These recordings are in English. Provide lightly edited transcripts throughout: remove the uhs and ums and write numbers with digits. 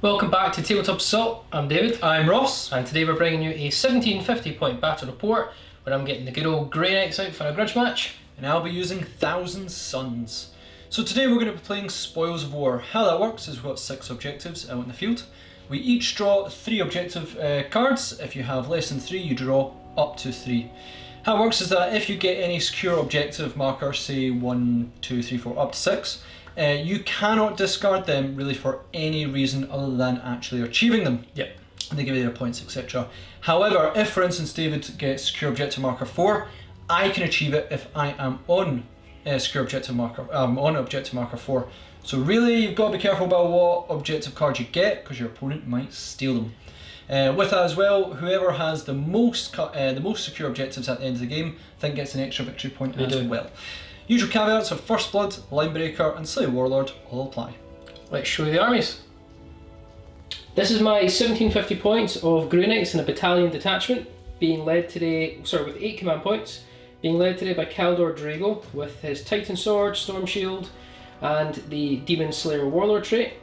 Welcome back to Tabletop Assault. I'm David. I'm Ross. And today we're bringing you a 1750 point battle report where I'm getting the good old Grey Knights out for a grudge match. And I'll be using Thousand Suns. So today we're going to be playing Spoils of War. How that works is we've got 6 objectives out in the field. We each draw 3 objective cards. If you have less than 3, you draw up to 3. How it works is that if you get any secure objective marker, say 1, 2, 3, 4, up to 6, you cannot discard them really for any reason other than actually achieving them. Yep. And they give you their points, etc. However, if for instance David gets secure objective marker 4, I can achieve it if I am on secure objective marker, on objective marker 4. So really, you've got to be careful about what objective cards you get because your opponent might steal them. With that as well, whoever has the most secure objectives at the end of the game, I think gets an extra victory point as well. Usual caveats of First Blood, Linebreaker and Slay Warlord all apply. Let's show you the armies. This is my 1750 points of Grey Knights in a battalion detachment, being led today, with 8 command points, being led today by Kaldor Drago with his Titan Sword, Storm Shield and the Demon Slayer Warlord trait.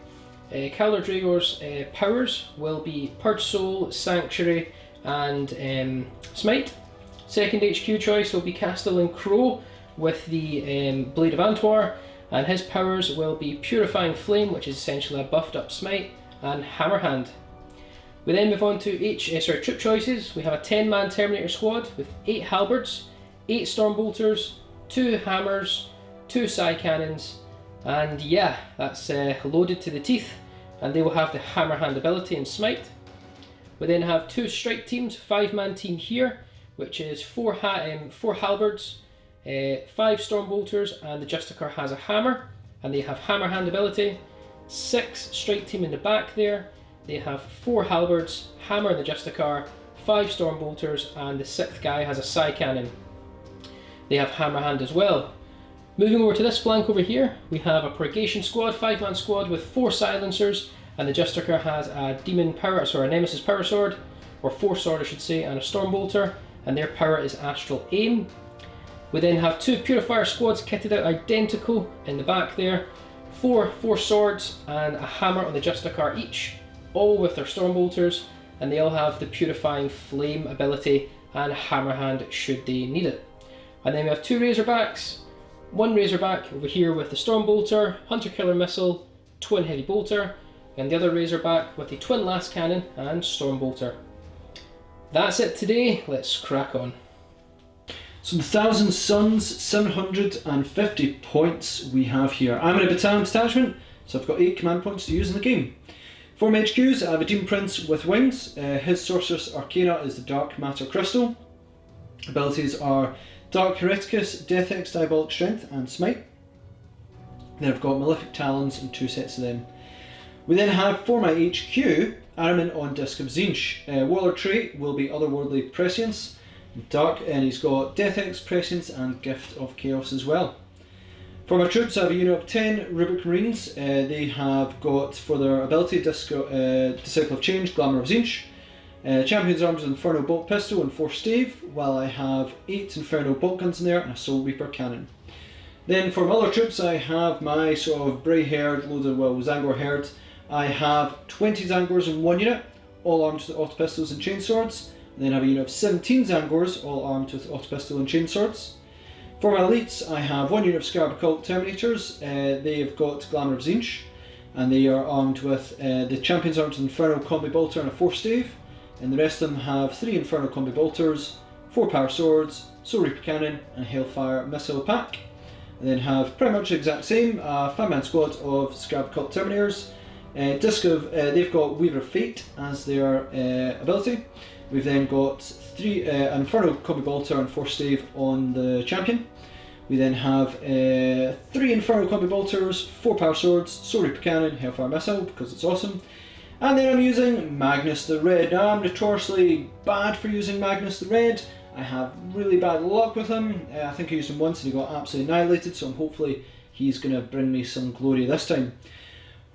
Kaldor Drago's powers will be Purge Soul, Sanctuary and Smite. Second HQ choice will be Castellan Crow with the Blade of Antwar, and his powers will be Purifying Flame, which is essentially a buffed up Smite, and Hammerhand. We then move on to troop choices. We have a 10-man Terminator squad with 8 halberds, 8 stormbolters, 2 hammers, 2 side cannons, and yeah, that's loaded to the teeth, and they will have the Hammerhand ability and Smite. We then have 2 strike teams, 5-man team here, which is 4 halberds, 5 stormbolters, and the Justicar has a hammer, and they have Hammerhand ability. 6 strike team in the back there, they have 4 halberds, hammer in the Justicar, 5 stormbolters, and the 6th guy has a side cannon. They have Hammerhand as well. Moving over to this flank over here, we have a Purgation squad, 5-man squad with 4 silencers, and the Justicar has a Nemesis power sword, or Force sword I should say, and a Stormbolter, and their power is Astral Aim. We then have 2 Purifier squads kitted out identical in the back there, 4 swords and a hammer on the Justicar each, all with their Stormbolters, and they all have the Purifying Flame ability and Hammerhand should they need it. And then we have 2 Razorbacks, 1 Razorback over here with the Stormbolter, Hunter Killer Missile, Twin Heavy Bolter, and the other Razorback with the Twin Last Cannon and Stormbolter. That's it today, let's crack on. So the Thousand Suns, 750 points we have here. I'm in a battalion detachment, so I've got 8 command points to use in the game. For my HQs, I have a Demon Prince with wings. His Sorceress Arcana is the Dark Matter Crystal. Abilities are Dark Hereticus, Death X, Diabolic Strength and Smite. Then I've got Malefic Talons and 2 sets of them. We then have, for my HQ, Ahriman on Disc of Tzeentch. Warlord trait will be Otherworldly Prescience. Dark, and he's got Death X, Prescience and Gift of Chaos as well. For my troops, I have a unit of 10 Rubric Marines. They have got, for their ability, Disciple of Change, Glamour of Tzeentch. Champion's Arms with Inferno Bolt Pistol and 4 Stave, while I have 8 Inferno Bolt Guns in there and a Soul Reaper Cannon. Then for my other troops, I have my sort of Bray Herd, Zangor Herd. I have 20 Zangors in 1 unit, all armed with Auto Pistols and Chainswords. Then I have a unit of 17 Zangors, all armed with Auto Pistol and Chainswords. For my elites, I have 1 unit of Scarab Occult Terminators. They've got Glamour of Tzeentch, and they are armed with the Champion's Arms Inferno Combi Bolter and a 4 Stave. And the rest of them have 3 Inferno Combi Bolters, 4 Power Swords, Soul Reaper Cannon, and Hailfire Missile Pack. And then have pretty much the exact same 5-man squad of Scarab Occult Terminators. They've got Weaver of Fate as their ability. We've then got an Inferno Combi Bolter and 4 Stave on the champion. We then have 3 Inferno Combi Bolters, 4 Power Swords, Soul Reaper Cannon, Hellfire Missile because it's awesome. And then I'm using Magnus the Red. Now I'm notoriously bad for using Magnus the Red. I have really bad luck with him. I think I used him once and he got absolutely annihilated, so hopefully he's going to bring me some glory this time.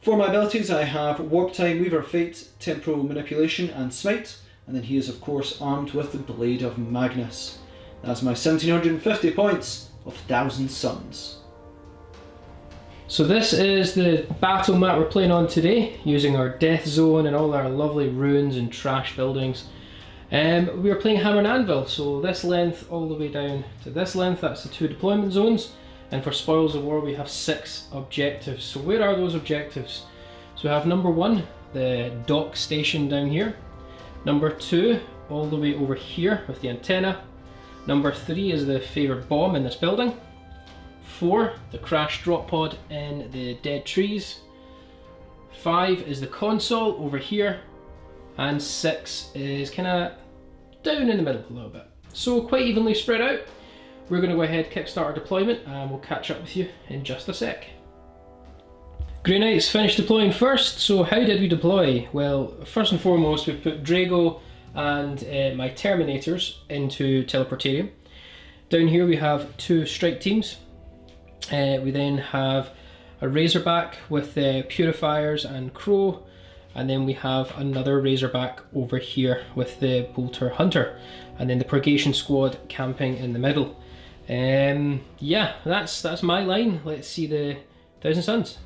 For my abilities, I have Warp Time, Weaver of Fate, Temporal Manipulation and Smite. And then he is of course armed with the Blade of Magnus. That's my 1750 points of Thousand Suns. So this is the battle map we're playing on today, using our death zone and all our lovely ruins and trash buildings. We are playing Hammer and Anvil, so this length all the way down to this length, that's the 2 deployment zones. And for Spoils of War we have 6 objectives. So where are those objectives? So we have number 1, the dock station down here. Number 2, all the way over here with the antenna. Number 3 is the favoured bomb in this building. 4, the crash drop pod in the dead trees. 5 is the console over here. And 6 is kind of down in the middle a little bit. So quite evenly spread out. We're going to go ahead, kickstart our deployment, and we'll catch up with you in just a sec. Grey Knights finished deploying first, so how did we deploy? Well, first and foremost, we've put Drago and my Terminators into Teleportarium. Down here we have 2 strike teams. We then have a Razorback with Purifiers and Crow, and then we have another Razorback over here with the Bolter Hunter, and then the Purgation Squad camping in the middle. Yeah, that's my line. Let's see the Thousand Suns.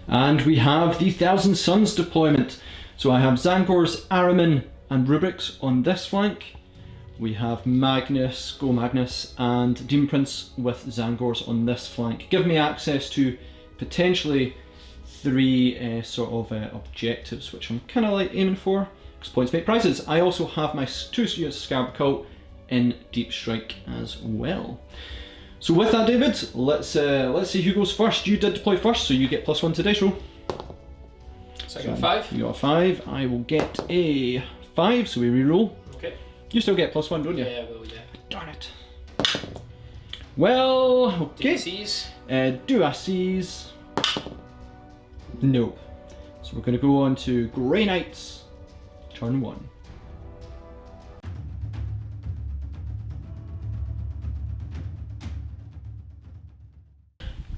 And we have the Thousand Suns deployment. So I have Zangors, Ahriman and Rubrics on this flank. We have Magnus, Go Magnus, and Demon Prince with Zangors on this flank. Give me access to potentially 3 objectives, which I'm kind of like aiming for, because points make prizes. I also have my 2 units of Scarab Cult in Deep Strike as well. So with that, David, let's see who goes first. You did deploy first, so you get +1 to dice roll. So I got a 5. You got a 5. I will get a 5, so we re-roll. Okay. You still get +1, don't you? Yeah, I will, yeah. Darn it. Well, okay. Do I seize? No. So we're going to go on to Grey Knights, turn 1.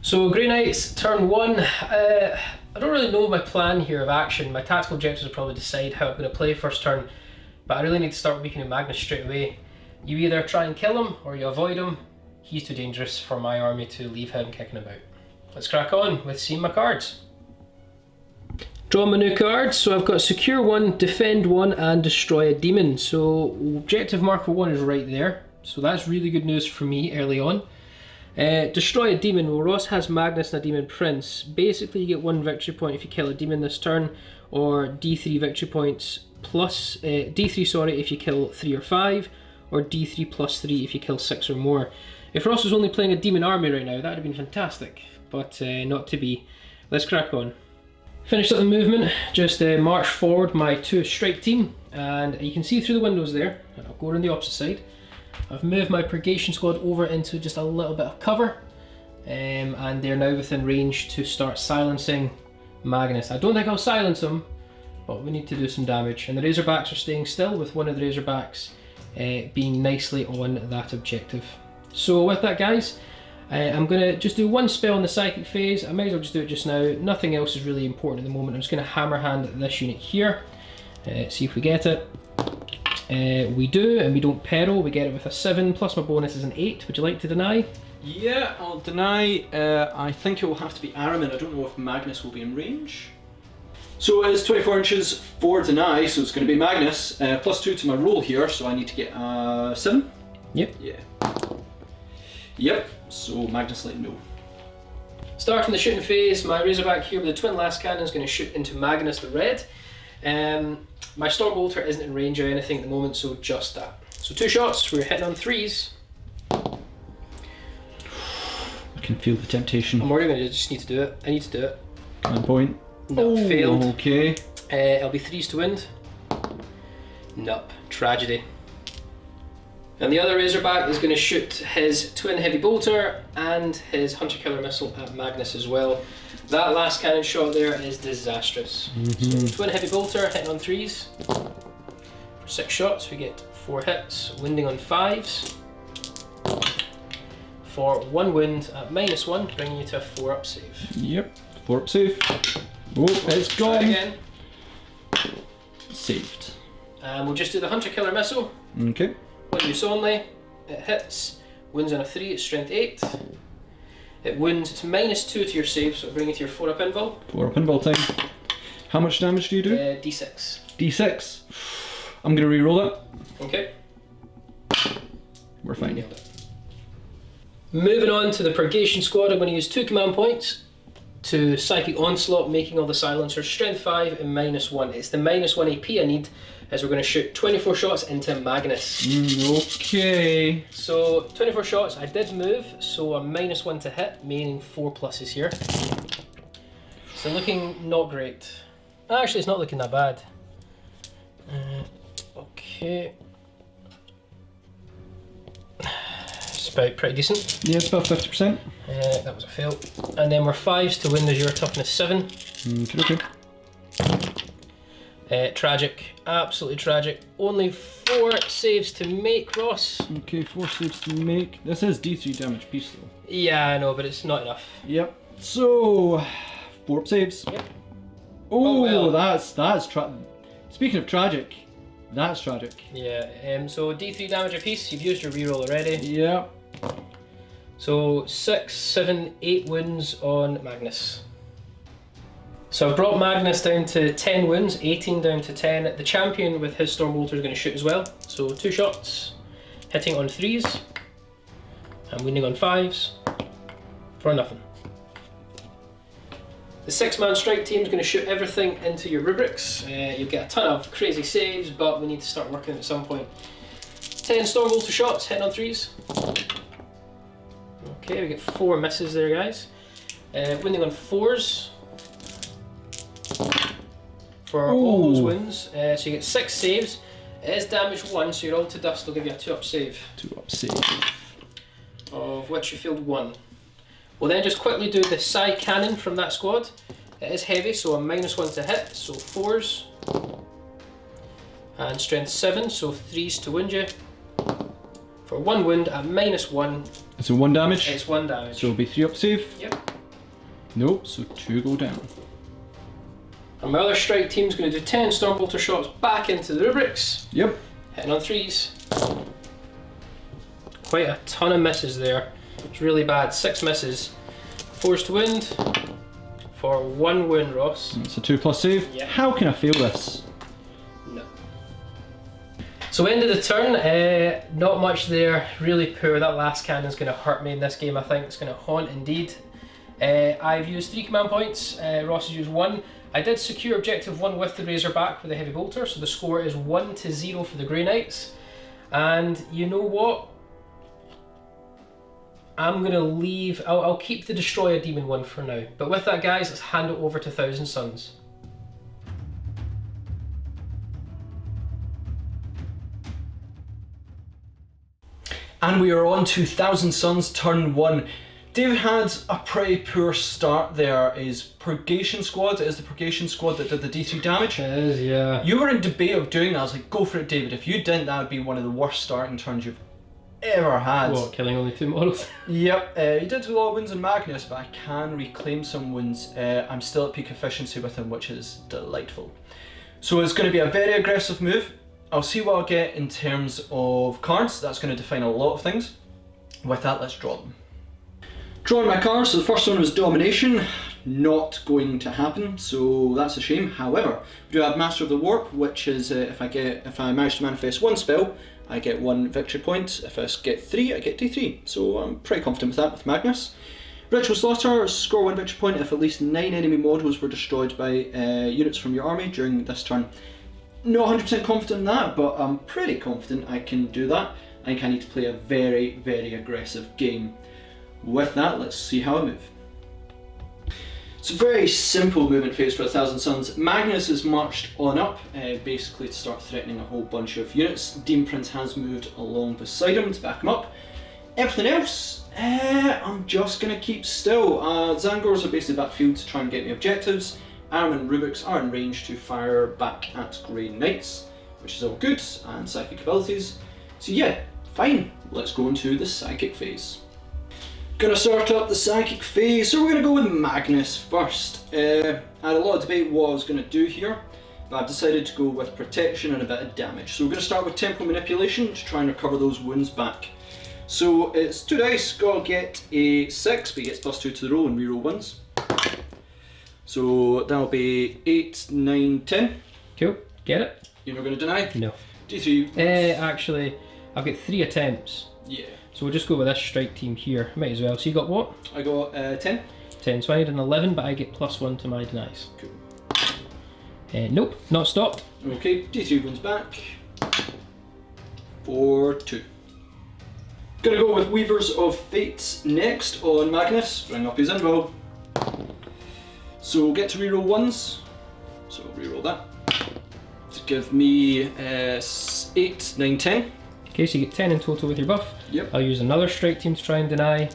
So Grey Knights, turn 1. I don't really know my plan here of action. My tactical objectives will probably decide how I'm going to play first turn, but I really need to start weakening Magnus straight away. You either try and kill him, or you avoid him. He's too dangerous for my army to leave him kicking about. Let's crack on with seeing my cards. Draw my new cards, so I've got Secure 1, Defend 1 and Destroy a Demon. So objective marker 1 is right there, so that's really good news for me early on. Destroy a Demon. Well, Ross has Magnus and a Demon Prince. Basically you get 1 victory point if you kill a demon this turn, or D3 victory points plus, D3 if you kill 3 or 5, or D3 plus 3 if you kill 6 or more. If Ross was only playing a demon army right now, that would have been fantastic, but not to be. Let's crack on. Finished up the movement, just march forward my 2 strike team, and you can see through the windows there, and I'll go around the opposite side. I've moved my Purgation Squad over into just a little bit of cover, and they're now within range to start silencing Magnus. I don't think I'll silence him, but we need to do some damage. And the Razorbacks are staying still, with one of the Razorbacks being nicely on that objective. So with that, guys, I'm going to just do 1 spell in the Psychic phase. I might as well just do it just now. Nothing else is really important at the moment. I'm just going to Hammer Hand this unit here. See if we get it. We do, and we don't peril. We get it with a 7, plus my bonus is an 8. Would you like to deny? Yeah, I'll deny. I think it will have to be Ahriman. I don't know if Magnus will be in range. So it's 24 inches for deny, so it's going to be Magnus. +2 to my roll here, so I need to get a 7. Yep. Yeah. Yep, so Magnus let know. Starting the shooting phase, my Razorback here with the twin last cannon is going to shoot into Magnus the red. My Stormbolter isn't in range or anything at the moment, so just that. So 2 shots, we're hitting on 3s. I can feel the temptation. I'm already going to just need to do it. I need to do it. 1 point. No, failed. Okay. It'll be 3s to wind. Nope, tragedy. And the other Razorback is going to shoot his twin heavy bolter and his hunter killer missile at Magnus as well. That last cannon shot there is disastrous. So twin heavy bolter hitting on 3s. For 6 shots we get 4 hits, winding on 5s. For 1 wind at -1, bringing you to a 4 up save. Yep, 4 up save. Oh, it's gone. Try again. Saved. We'll just do the hunter killer missile. Okay. 1 use only. It hits. Wins on a 3, it's strength 8. It wounds, it's -2 to your save, so it'll bring you to your 4-up invul. 4-up invul time. How much damage do you do? D6. D6. I'm going to re-roll it. Okay. We're fine. Nailed it. Moving on to the Purgation Squad, I'm going to use 2 command points to Psychic Onslaught, making all the silencers strength 5 and -1. It's the -1 AP I need, as we're going to shoot 24 shots into Magnus. Okay. So 24 shots, I did move, so a -1 to hit, meaning 4 pluses here. So looking not great. Actually, it's not looking that bad. Okay. It's about pretty decent. Yeah, it's about 50%. That was a fail. And then we're 5s to win as your toughness 7. Okay. Tragic, absolutely tragic. Only 4 saves to make, Ross. Okay, 4 saves to make. This is D3 damage piece though. Yeah, I know, but it's not enough. Yep. So, 4 saves. Yep. Oh, well. that's Speaking of tragic, that's tragic. Yeah. So D3 damage apiece. You've used your reroll already. Yep. So 6, 7, 8 wounds on Magnus. So I've brought Magnus down to 10 wounds, 18 down to 10. The champion with his Stormbolter is going to shoot as well. So 2 shots, hitting on 3s and wounding on 5s for nothing. The 6-man strike team is going to shoot everything into your rubrics. You'll get a ton of crazy saves, but we need to start working at some point. 10 Stormbolter shots, hitting on 3s. Okay, we get 4 misses there, guys. Wounding on 4s for all those wounds. So you get 6 saves. It is damage 1, so your all to dust will give you a 2-up save. 2-up save. Of which you failed 1. We'll then just quickly do the Psy Cannon from that squad. It is heavy, so a -1 to hit, so 4s. And strength 7, so 3s to wound you. For 1 wound at -1. So 1 damage? It's 1 damage. So it'll be 3-up save? Yep. Nope, so 2 go down. And my other strike team's going to do 10 Stormbolter shots back into the rubrics. Yep. Hitting on 3s. Quite a ton of misses there. It's really bad. 6 misses. 4s to wound. For 1 wound, Ross. It's a 2+ save. Yeah. How can I fail this? No. So end of the turn, not much there, really poor. That last cannon's going to hurt me in this game, I think. It's going to haunt indeed. I've used 3 command points, Ross has used 1. I did secure objective 1 with the Razorback with the Heavy Bolter, so the score is 1-0 for the Grey Knights. And you know what? I'm going to leave, I'll keep the Destroy a Demon one for now. But with that, guys, let's hand it over to Thousand Suns. And we are on to Thousand Suns turn 1. David had a pretty poor start there. His Purgation Squad is the Purgation Squad that did the D3 damage. It is, yeah. You were in debate of doing that. I was like, go for it, David. If you didn't, that would be one of the worst starting turns you've ever had. What, killing only 2 models? Yep, he did do a lot of wins in Magnus, but I can reclaim some wins. I'm still at peak efficiency with him, which is delightful. So it's going to be a very aggressive move. I'll see what I'll get in terms of cards. That's going to define a lot of things. With that, let's draw them. Drawing my cards, so the first one was Domination. Not going to happen, so that's a shame. However, we do have Master of the Warp, which is if I manage to manifest 1 spell, I get 1 victory point. If I get 3, I get D3. So I'm pretty confident with that with Magnus. Ritual Slaughter, score 1 victory point if at least 9 enemy models were destroyed by units from your army during this turn. Not 100% confident in that, but I'm pretty confident I can do that. I think I need to play a very, very aggressive game. With that, let's see how I move. It's a very simple movement phase for 1000 Suns. Magnus is marched on up, basically to start threatening a whole bunch of units. Demon Prince has moved along beside him to back him up. Everything else, I'm just going to keep still. Zangors are basically backfield to try and get me objectives. Ahriman and Rubiks are in range to fire back at Grey Knights, which is all good, and psychic abilities. So yeah, fine, let's go into the psychic phase. Gonna start up the psychic phase, so we're gonna go with Magnus first. I had a lot of debate what I was gonna do here, but I've decided to go with protection and a bit of damage. So we're gonna start with temporal manipulation to try and recover those wounds back. So it's 2 dice, gotta get a 6, but he gets +2 to the roll and reroll ones. So that'll be 8, 9, 10. Cool. Get it? You're not going to deny? No. D3. Actually, I've got 3 attempts. Yeah. So we'll just go with this strike team here. Might as well. So you got what? I got 10. 10. So I need an 11, but I get +1 to my denies. Cool. Nope, not stopped. Okay, D3 goes back. 4, 2. Gonna go with Weavers of Fate next on Magnus. Bring up his invul. So we'll get to reroll ones. So reroll that. To give me 8, 9, 10. Okay, so you get 10 in total with your buff. Yep. I'll use another strike team to try and deny.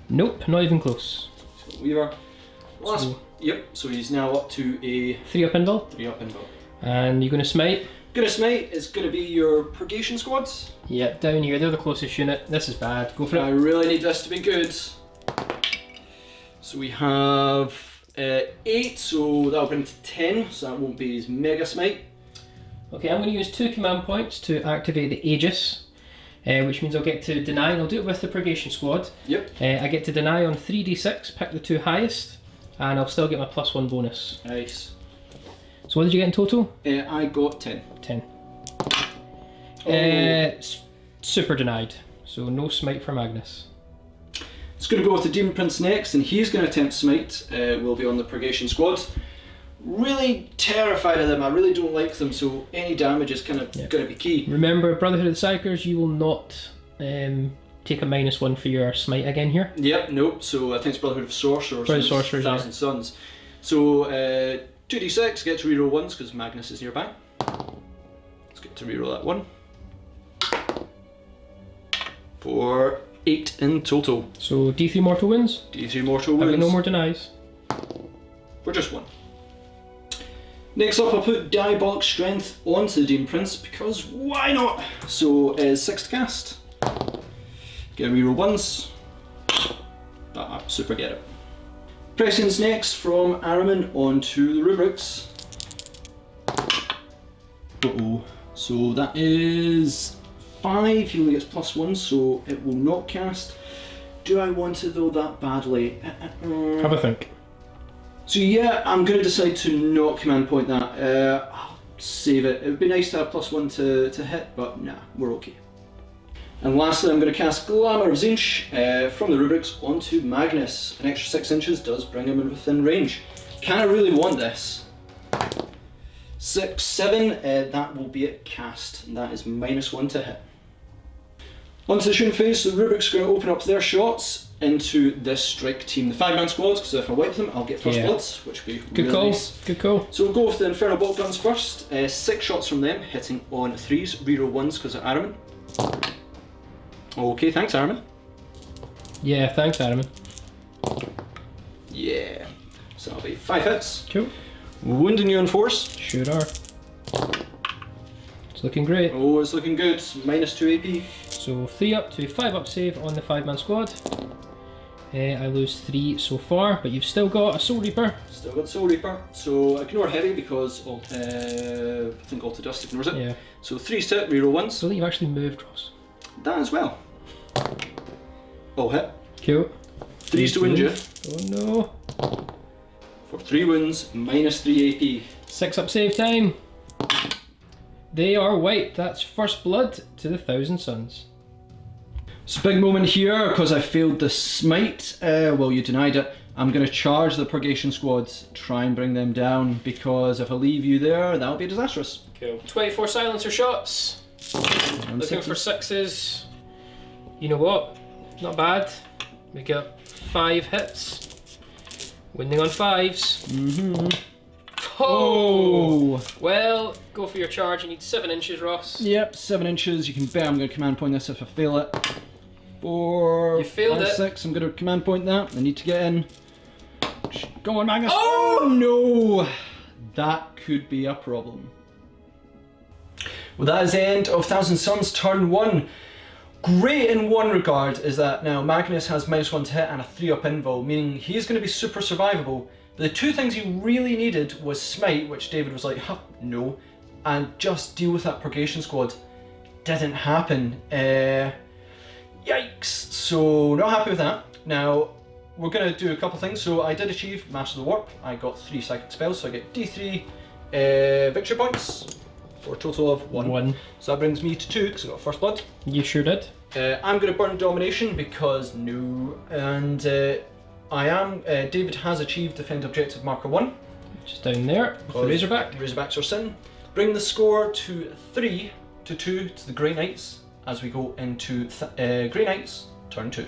Nope, not even close. So Weaver. Last. Yep, so he's now up to a 3 up invul. 3 up invul. And you're going to smite. Gonna smite is gonna be your purgation squads. Yep, down here, they're the closest unit. This is bad, go for I it. really need this to be good. So we have 8, so that'll bring to 10, so that won't be his mega smite. Okay, I'm going to use 2 command points to activate the Aegis, which means I'll get to deny, and I'll do it with the purgation squad. Yep. I get to deny on 3d6, pick the 2 highest, and I'll still get my +1 bonus. Nice. So what did you get in total? I got 10. 10. Oh. Super denied, so no smite for Magnus. It's going to go with the Demon Prince next, and he's going to attempt smite. Will be on the purgation squad. Really terrified of them. I really don't like them, so any damage is kind of going to be key. Remember, Brotherhood of the Psychers, you will not take a -1 for your smite again here. Yep, nope. So I think it's Brotherhood of Sorcerers. Brotherhood of Sorcerers, 1,000 Suns. So 2d6, get to reroll ones because Magnus is nearby. Let's get to reroll that one. For 8 in total. So D3 mortal wins. D3 mortal I've wins. got no more denies. For just 1. Next up, I'll put Diabolic Strength onto the Demon Prince because why not? So 6 to cast. Get a reroll ones. Super get it. Prescience next from Ahriman onto the rubrics. Uh-oh. So that is 5, he only gets +1, so it will not cast. Do I want it though that badly? Have a think. So yeah, I'm going to decide to not command point that. I'll save it. It would be nice to have +1 to hit, but nah, we're okay. And lastly, I'm going to cast Glamour of Zinch from the rubrics onto Magnus. An extra 6 inches does bring him in within range. Can I really want this? 6, 7, that will be at cast, and that is -1 to hit. Onto the shooting phase, so the rubrics are going to open up their shots into this strike team, the 5-man squads, because if I wipe them, I'll get first bloods, which would be good really call. nice. Good call. So we'll go with the Infernal Bolt Guns first. 6 shots from them, hitting on 3s, reroll 1s because of Ahriman. Okay, thanks Ahriman. Yeah, thanks, Ahriman. Yeah. So that'll be 5 hits. Cool. Wounding you on force. Sure are. It's looking great. Oh, it's looking good. -2 AP. So 3 up to 5 up save on the 5-man squad. I lose 3 so far, but you've still got a Soul Reaper. Still got Soul Reaper. So ignore heavy because I think Alta Dust ignores it. Yeah. So 3's hit, reroll 1s. I don't think you've actually moved, Ross. That as well. All hit. Cool. 3's to wound you. Oh no. For 3 wounds, -3 AP. 6 up save time. They are wiped. That's first blood to the 1,000 Suns. It's a big moment here because I failed the smite. Well, you denied it. I'm going to charge the purgation squads, try and bring them down because if I leave you there, that'll be disastrous. Cool. 24 silencer shots. Looking for 6s. You know what? Not bad. We got 5 hits. Winning on 5s. Mm-hmm. Oh! Well, go for your charge. You need 7 inches, Ross. Yep, 7 inches. You can bet I'm going to command point this if I fail it. 4, You failed 5, it. 6. I'm going to command point that. I need to get in. Go on, Magnus. Oh no! That could be a problem. Well, that is the end of 1,000 Suns turn 1. Great in one regard is that now Magnus has -1 to hit and a 3 up invul, meaning he's going to be super survivable. But the 2 things he really needed was smite, which David was like, huh, no, and just deal with that purgation squad. Didn't happen. Yikes! So not happy with that. Now we're going to do a couple things. So I did achieve Master of the Warp. I got 3 psychic spells, so I get D3 victory points for a total of 1. So that brings me to 2 because I got first blood. You sure did. I'm going to burn domination because no, and David has achieved defend objective marker 1. Just down there with the Razorback. Razorbacks are sin. Bring the score to 3 to 2 to the Grey Knights as we go into Grey Knights turn 2.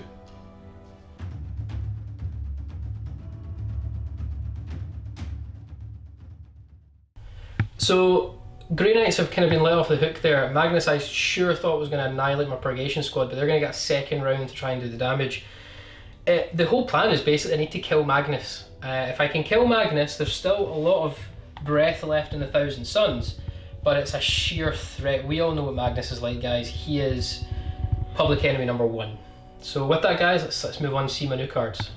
So Grey Knights have kind of been let off the hook there. Magnus, I sure thought was going to annihilate my Purgation Squad, but they're going to get a second round to try and do the damage. The whole plan is basically I need to kill Magnus. If I can kill Magnus, there's still a lot of breath left in the Thousand Suns, but it's a sheer threat. We all know what Magnus is like, guys. He is public enemy number 1. So with that, guys, let's move on to see my new cards.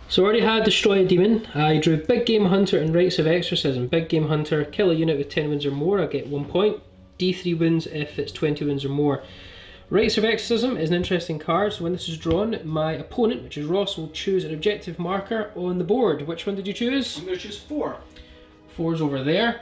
So I already had Destroy a Demon. I drew Big Game Hunter and Rites of Exorcism. Big Game Hunter, kill a unit with 10 wounds or more, I get 1 point. D3 wounds if it's 20 wounds or more. Rites of Exorcism is an interesting card, so when this is drawn, my opponent, which is Ross, will choose an objective marker on the board. Which one did you choose? I'm going to choose 4. 4's over there.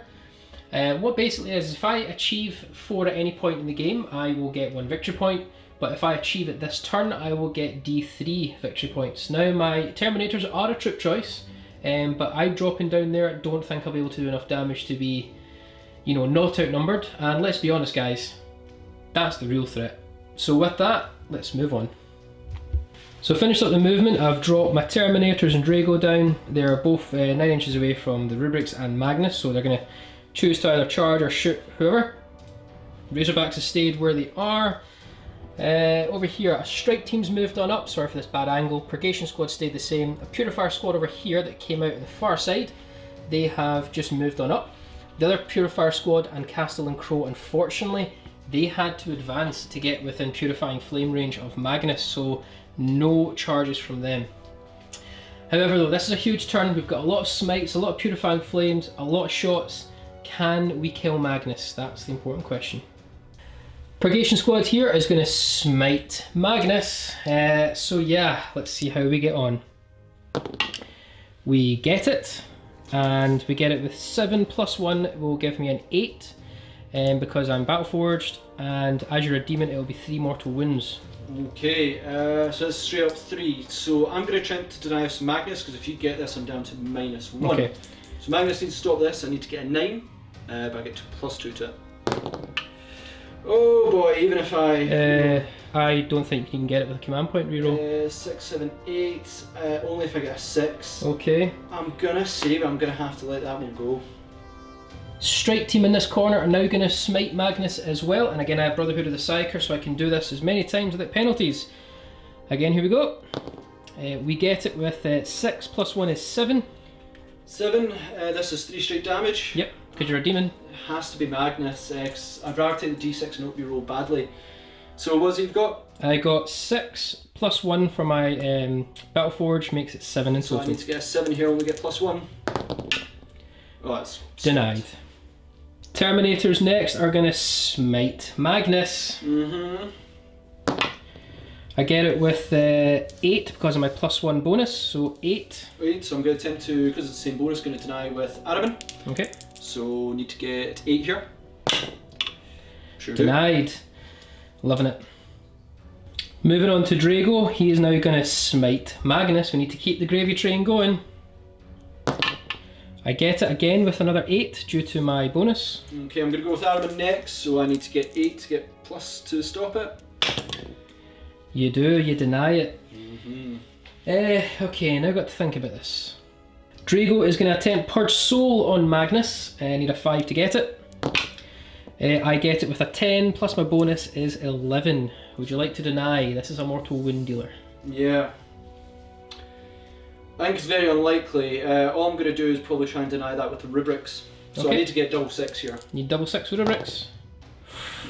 What basically is, if I achieve 4 at any point in the game, I will get 1 victory point. But if I achieve it this turn, I will get D3 victory points. Now my Terminators are a troop choice, but I dropping down there, don't think I'll be able to do enough damage to be, you know, not outnumbered. And let's be honest, guys, that's the real threat. So with that, let's move on. So finished up the movement, I've dropped my Terminators and Drago down. They're both 9 inches away from the Rubrics and Magnus, so they're going to choose to either charge or shoot whoever. Razorbacks have stayed where they are. Over here, a strike team's moved on up, sorry for this bad angle. Purgation Squad stayed the same. A Purifier Squad over here that came out on the far side, they have just moved on up. The other Purifier Squad and Castle and Crow, unfortunately, they had to advance to get within Purifying Flame range of Magnus, so no charges from them. However though, this is a huge turn. We've got a lot of smites, a lot of Purifying Flames, a lot of shots. Can we kill Magnus? That's the important question. Purgation Squad here is going to smite Magnus, so yeah, let's see how we get on. We get it, and we get it with 7 plus 1 will give me an 8, because I'm Battleforged, and as you're a demon it will be 3 mortal wounds. Okay, so that's straight up 3, so I'm going to try to deny us Magnus, because if you get this I'm down to -1. Okay. So Magnus needs to stop this, I need to get a 9, but I get +2 to it. Oh boy, even if I don't think you can get it with a command point reroll. 6, 7, 8, only if I get a 6. Okay. I'm gonna save, I'm gonna have to let that one go. Strike team in this corner are now going to smite Magnus as well, and again I have Brotherhood of the Psyker, so I can do this as many times without penalties. Again, here we go. We get it with 6 plus 1 is 7. 7, this is 3 straight damage. Yep, because you're a demon. It has to be Magnus. I'd rather take the D6 and hope you roll badly. So what's you've got? I got 6 plus 1 for my Battleforge, makes it 7 in so total. I need to get a 7 here, only get +1. Oh, that's denied. Terminators next are going to smite Magnus. I get it with 8 because of my +1 bonus, so 8. 8, so I'm going to attempt to, because it's the same bonus, going to deny with Ahriman. Okay. So need to get 8 here. Sure denied. Do. Loving it. Moving on to Drago, he is now going to smite Magnus. We need to keep the gravy train going. I get it again with another 8 due to my bonus. Okay, I'm going to go with Ahriman next, so I need to get 8 to get plus to stop it. You do, you deny it. Okay, now I've got to think about this. Drago is going to attempt Purge Soul on Magnus. I need a 5 to get it. I get it with a 10, plus my bonus is 11. Would you like to deny? This is a mortal wound dealer. Yeah. I think it's very unlikely. All I'm going to do is probably try and deny that with the rubrics. So okay. I need to get double 6 here. You need double 6 with rubrics?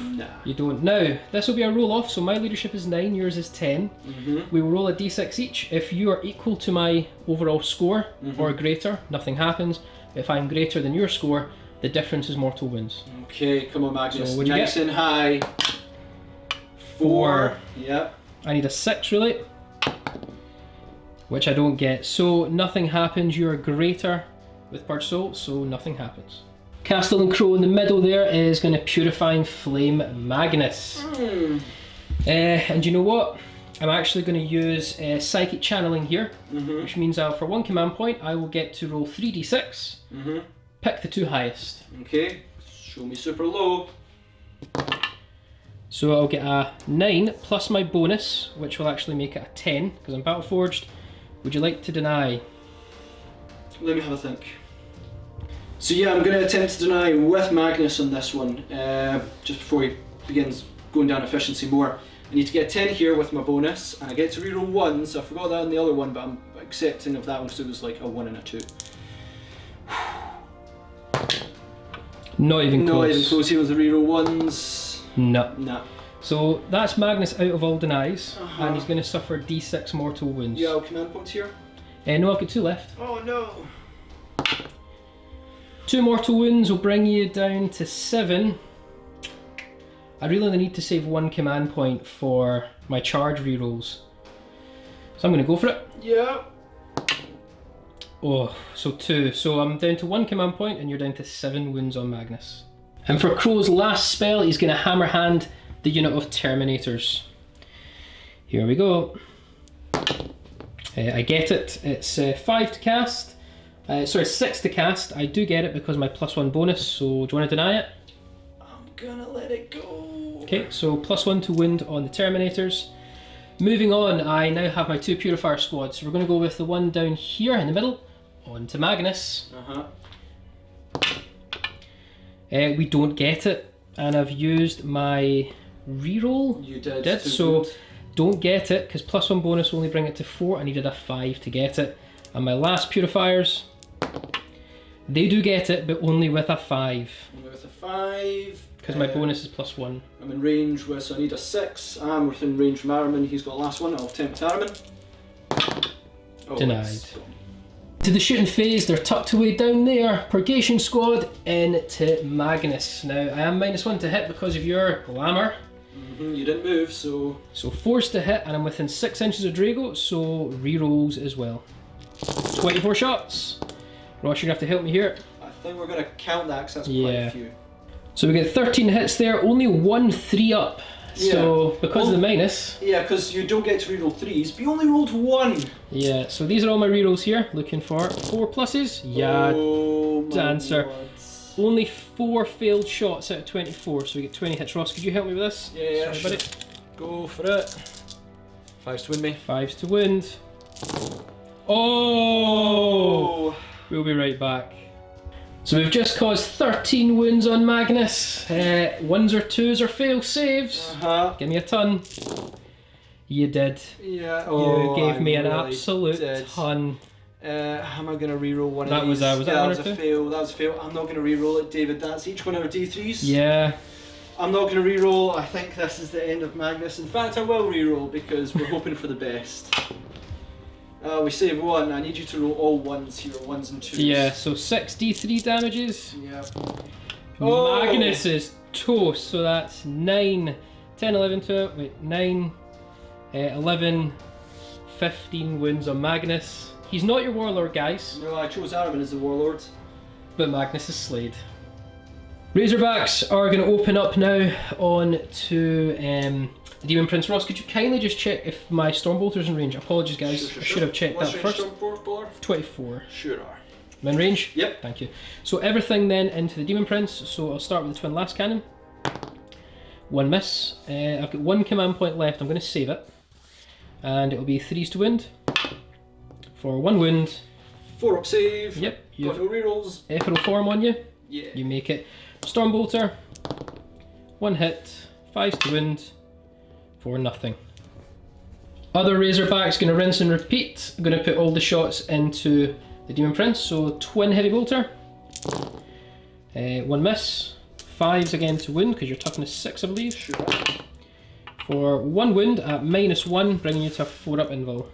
Nah. You don't. Now, this will be a roll off, so my leadership is 9, yours is 10. We will roll a d6 each. If you are equal to my overall score, or greater, nothing happens. If I'm greater than your score, the difference is mortal wounds. Okay, come on Magnus, so nice and high. 4. Yep. I need a 6 really, which I don't get. So nothing happens. You're greater with Purge Soul, so nothing happens. Castle and Crow in the middle there is going to Purifying Flame Magnus. And you know what? I'm actually going to use Psychic Channeling here, which means for 1 command point I will get to roll 3d6, pick the 2 highest. Okay, show me super low. So I'll get a 9 plus my bonus, which will actually make it a 10 because I'm Battle Forged. Would you like to deny? Let me have a think. So yeah, I'm going to attempt to deny with Magnus on this one, just before he begins going down efficiency more. I need to get a 10 here with my bonus, and I get to reroll 1, so I forgot that on the other one, but I'm accepting of that one because it was like a 1 and a 2. Not even close. Not even close, here with the reroll 1s. No. Nah. So that's Magnus out of all denies, and he's going to suffer d6 mortal wounds. Yeah, command points here? No, I've got 2 left. Oh no! 2 mortal wounds will bring you down to 7. I really only need to save 1 command point for my charge rerolls. So I'm going to go for it. Yeah. Oh, so 2. So I'm down to 1 command point and you're down to 7 wounds on Magnus. And for Crow's last spell, he's going to Hammer Hand the unit of Terminators. Here we go. I get it. It's 5 to cast. Sorry, 6 to cast. I do get it because my +1 bonus, so do you want to deny it? I'm gonna let it go. Okay, so +1 to wound on the Terminators. Moving on, I now have my 2 Purifier squads. So we're going to go with the one down here in the middle, on to Magnus. We don't get it, and I've used my reroll. You did. So don't get it, because +1 bonus will only bring it to 4. I needed a 5 to get it. And my last Purifiers, they do get it, but only with a 5. Only with a 5. Because my bonus is +1. I'm in range with, so I need a 6. I'm within range from Ahriman. He's got the last one. I'll attempt with Ahriman. Oh, denied. To the shooting phase, they're tucked away down there. Purgation Squad into Magnus. Now, I am -1 to hit because of your glamour. You didn't move, so... So forced to hit, and I'm within 6 inches of Drago, so rerolls as well. 24 shots. Ross, you're going to have to help me here. I think we're going to count that because that's quite a few. So we get 13 hits there, only 1 3 up. So because of the minus. Yeah, because you don't get to reroll 3s, but you only rolled 1. Yeah, so these are all my rerolls here. Looking for 4 pluses. Yeah, dancer. Only 4 failed shots out of 24, so we get 20 hits. Ross, could you help me with this? Yeah, sorry, sure. buddy. Go for it. 5s to win me. 5s to wind. Oh! We'll be right back. So we've just caused 13 wounds on Magnus. 1s or 2s or fail saves. Give me a ton. You did. Yeah. You gave me an absolute ton. How am I going to reroll one that of these? Was that that one was or a two? fail. That was a fail. I'm not going to reroll it, David. That's each one out of D3s. Yeah. I'm not going to reroll. I think this is the end of Magnus. In fact, I will reroll because we're hoping for the best. We save 1. I need you to roll all 1s here, 1s and 2s. Yeah, so 6 D3 damages. Yeah. Magnus is toast, so that's 9, 10, 11, 12, wait, 9, 11, 15 wounds on Magnus. He's not your warlord, guys. No, I chose Ahriman as the warlord. But Magnus is slayed. Razorbacks are going to open up now on to the Demon Prince. Ross, could you kindly just check if my Stormbolter's in range? Apologies, guys. Sure. I should have checked that first. Stormbolter? 24. Sure. I'm in range? Yep. Thank you. So everything then into the Demon Prince. So I'll start with the Twin Last Cannon. 1 miss. I've got 1 command point left. I'm going to save it. And it will be 3s to wound. For 1 wound. 4 up save. Yep. Got no rerolls. Ephiro form on you. Yeah. You make it. Stormbolter. 1 hit. 5s to wound. For nothing. Other Razorback's going to rinse and repeat. I'm going to put all the shots into the Demon Prince. So Twin Heavy Bolter. 1 miss. 5s again to wound because you're toughness 6, I believe. Sure. For 1 wound at -1, bringing you to a 4 up invul.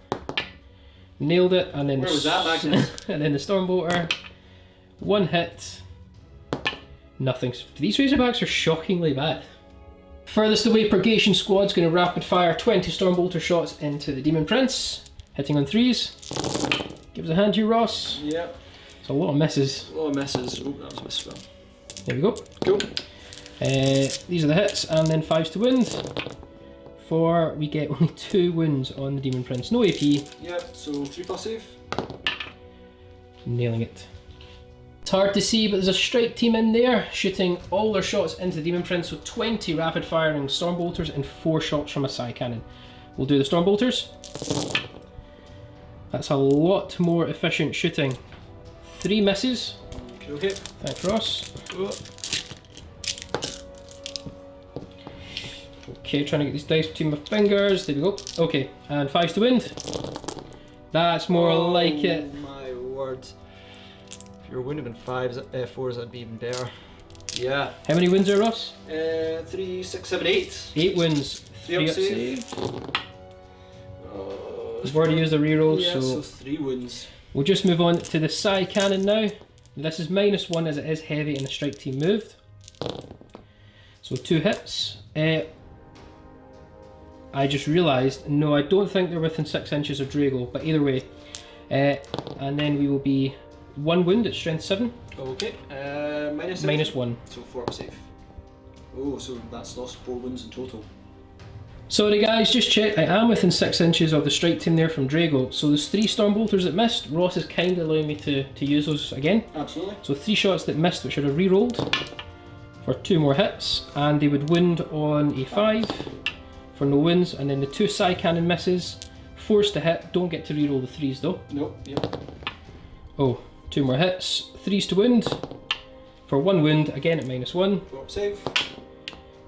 Nailed it, and then where was that, Magnus? and then the Stormbolter. 1 hit. Nothing. These Razorbacks are shockingly bad. Furthest away purgation squad's going to rapid fire 20 Stormbolter shots into the Demon Prince, hitting on 3s. Give us a hand to you, Ross. Yep. It's a lot of misses. A lot of misses. Oh, that was a misspell. There we go. Cool. These are the hits, and then 5s to wound. For we get only 2 wounds on the Demon Prince. No AP. Yep, so 3+ save. Nailing it. It's hard to see, but there's a strike team in there shooting all their shots into the Demon Prince, so 20 rapid firing Stormbolters and 4 shots from a Psy Cannon. We'll do the Stormbolters. That's a lot more efficient shooting. 3 misses. Okay. Thanks, Ross. Okay, trying to get these dice between my fingers. There we go. Okay, and 5s to wound. That's more like it. My word. If you were wounded in 4s, that'd be even better. Yeah. How many wounds are Ross? 3, 6, 7, 8. 8 wounds. 3 up save. We've already used the reroll, Yeah, so 3 wounds. we'll just move on to the Psy Cannon now. This is -1 as it is heavy and the strike team moved. So 2 hits. I just realised, no, I don't think they're within 6 inches of Drago, but either way. And then we will be 1 wound at strength 7. Okay. -1. So 4 up save. Oh, so that's lost 4 wounds in total. Sorry guys, just check. I am within 6 inches of the strike team there from Drago. So there's 3 Stormbolters that missed. Ross is kindly allowing me to use those again. Absolutely. So 3 shots that missed, which should have re-rolled for 2 more hits, and they would wound on a 5 for no wounds, and then the 2 Psy Cannon misses. 4s to hit, don't get to re-roll the 3s though. Nope, yep. Oh, 2 more hits, 3s to wound for 1 wound, again at -1. 4 up save.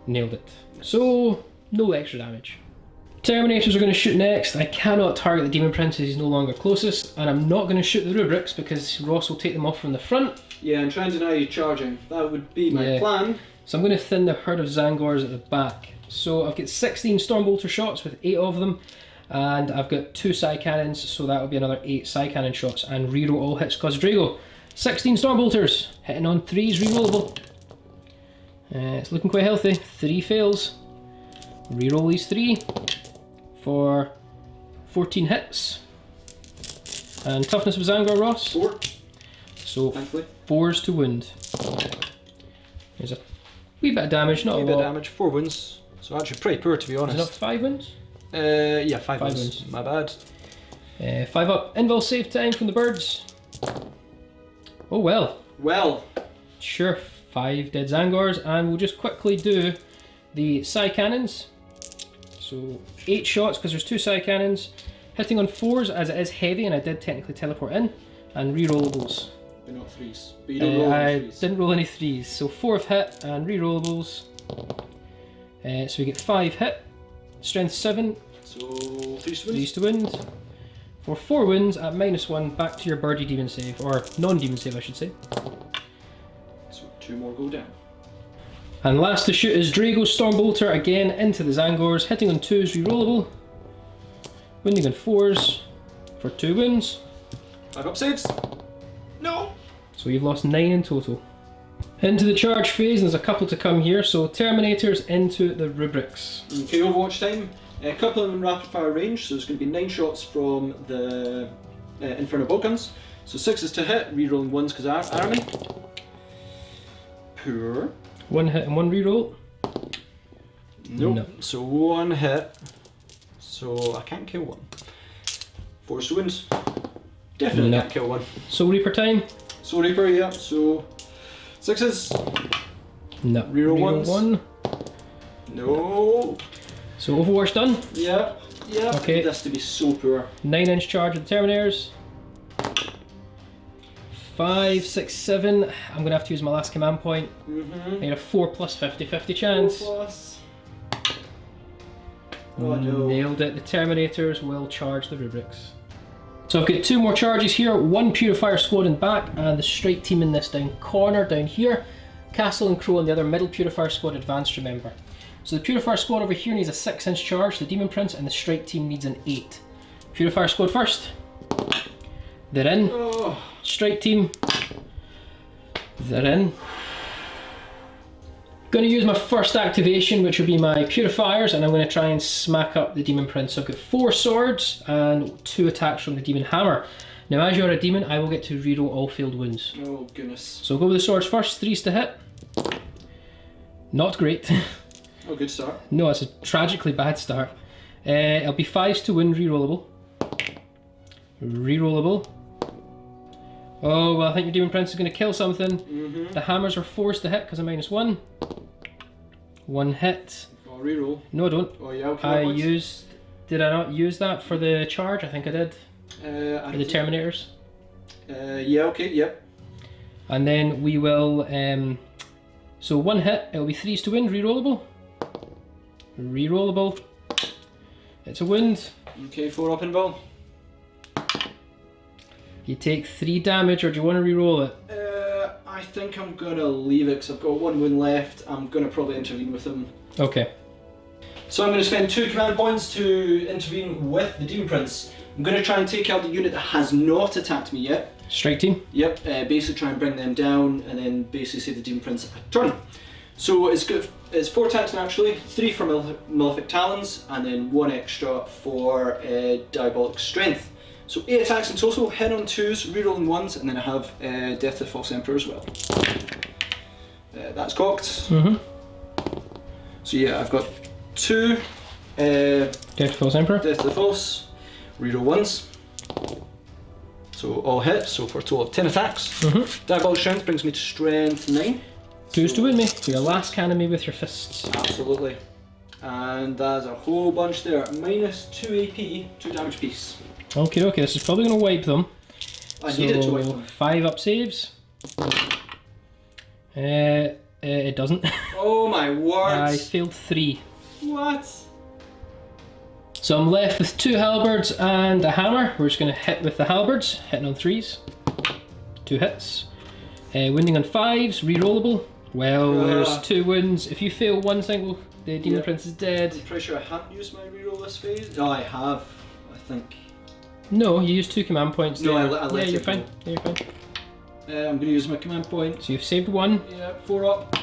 Nailed it. So, no extra damage. Terminators are going to shoot next. I cannot target the Demon Prince as he's no longer closest, and I'm not going to shoot the rubrics because Ross will take them off from the front. Yeah, and try and deny you charging. That would be my plan. So I'm going to thin the herd of Zangors at the back. So I've got 16 Stormbolter shots with 8 of them, and I've got 2 Psy Cannons, so that will be another 8 Psy Cannon shots, and reroll all hits because Drago. 16 Stormbolters, hitting on 3s, rerollable. It's looking quite healthy. 3 fails. Reroll these 3 for 14 hits. And toughness of Zangor, Ross? 4. So Thankfully. 4s to wound. There's a wee bit of damage, not a lot. Wee bit of damage, 4 wounds. So actually pretty poor, to be honest. Is it not 5 wounds? Yeah, 5 5 wounds. My bad. 5 up. Invul save time from the birds. Oh well. Well. Sure, 5 dead Zangors, and we'll just quickly do the Psy Cannons. So 8 shots because there's 2 Psy Cannons, hitting on 4s as it is heavy, and I did technically teleport in, and rerollables. But not 3s. But you don't roll any 3s. I didn't roll any 3s, so 4th hit and rerollables. So we get 5 hit, strength 7, So 3s to win. 3s to wound. For 4 wounds at -1, back to your birdie demon save, or non-demon save I should say. So 2 more go down. And last to shoot is Drago Stormbolter again into the Zangors, hitting on 2s, rerollable. Wounding on 4s for 2 wounds. 5 up saves. No! So you've lost 9 in total. Into the charge phase, and there's a couple to come here, so Terminators into the rubrics. Okay, Overwatch time. A couple of them in rapid fire range, so there's going to be 9 shots from the Inferno bolt guns. So 6s to hit, rerolling 1s because Ahriman. Poor. 1 hit and 1 reroll. Nope. No. So 1 hit. So I can't kill 1. 4 wounds. Definitely No. can't kill 1. So Reaper time? So Reaper, yeah. So 6s. No. Reroll ones. 1. No. So Overwatch done. Yeah. Yeah. Okay. I need this to be so poor. 9-inch charge of the Terminators. 5, 6, 7. I'm going to have to use my last command point. I need a 4 plus 50-50 chance. 4 plus. Oh no. Nailed it. The Terminators will charge the rubrics. So I've got 2 more charges here. 1 Purifier squad in back, and the strike team in this down corner down here. Castle and Crow and the other middle Purifier squad advanced, remember. So the Purifier squad over here needs a 6-inch charge, the Demon Prince, and the strike team needs an 8. Purifier squad first. They're in. Oh. Strike team. They're in. Going to use my first activation, which will be my purifiers, and I'm going to try and smack up the Demon Prince. So I've got 4 swords and 2 attacks from the Demon Hammer. Now, as you're a demon, I will get to reroll all failed wounds. Oh goodness. So I'll go with the swords first. 3s to hit. Not great. Oh, good start. No, it's a tragically bad start. It'll be 5s to wound, rerollable. Rerollable. Oh, well, I think your Demon Prince is going to kill something. The hammers are 4s to hit because I'm -1. 1 hit. Oh, reroll. No, I don't. Oh, yeah, okay. Did I not use that for the charge? I think I did. For the Terminators. Yeah, okay, yep. And then we will, so 1 hit, it'll be 3s to wound, rerollable. Rerollable. It's a wound. Okay, 4 up invul. You take 3 damage, or do you want to reroll it? I think I'm gonna leave it because I've got 1 wound left. I'm gonna probably intervene with him. Okay. So I'm gonna spend 2 command points to intervene with the Demon Prince. I'm gonna try and take out the unit that has not attacked me yet. Strike team? Yep, basically try and bring them down and then basically say the Demon Prince turn. So it's good. It's 4 attacks naturally, 3 for Malefic Talons, and then 1 extra for Diabolic Strength. So 8 attacks in total, hit on 2s, rerolling 1s, and then I have Death to the False Emperor as well. That's cocked. So yeah, I've got 2 Death to the False Emperor. Death to the False, reroll 1s. So all hit, so for a total of 10 attacks. Diabolic Strength brings me to strength 9. 2s to wound me, so you last cannon me with your fists. Absolutely. And that's a whole bunch there. -2 AP, 2 damage piece. Okay, this is probably going to wipe them. I need it to wipe them. 5 up saves. It doesn't. Oh my word! I failed 3. What? So I'm left with 2 halberds and a hammer. We're just going to hit with the halberds, hitting on 3s. 2 hits. Wounding on 5s, rerollable. Well, there's 2 wounds. If you fail 1 single, the Demon Prince is dead. I'm pretty sure I haven't used my reroll this phase. Oh, I have, I think. No, you used 2 command points. No, there. I let you're it fine. go. Yeah, you're fine. I'm going to use my command point. So you've saved 1. Yeah, 4 up.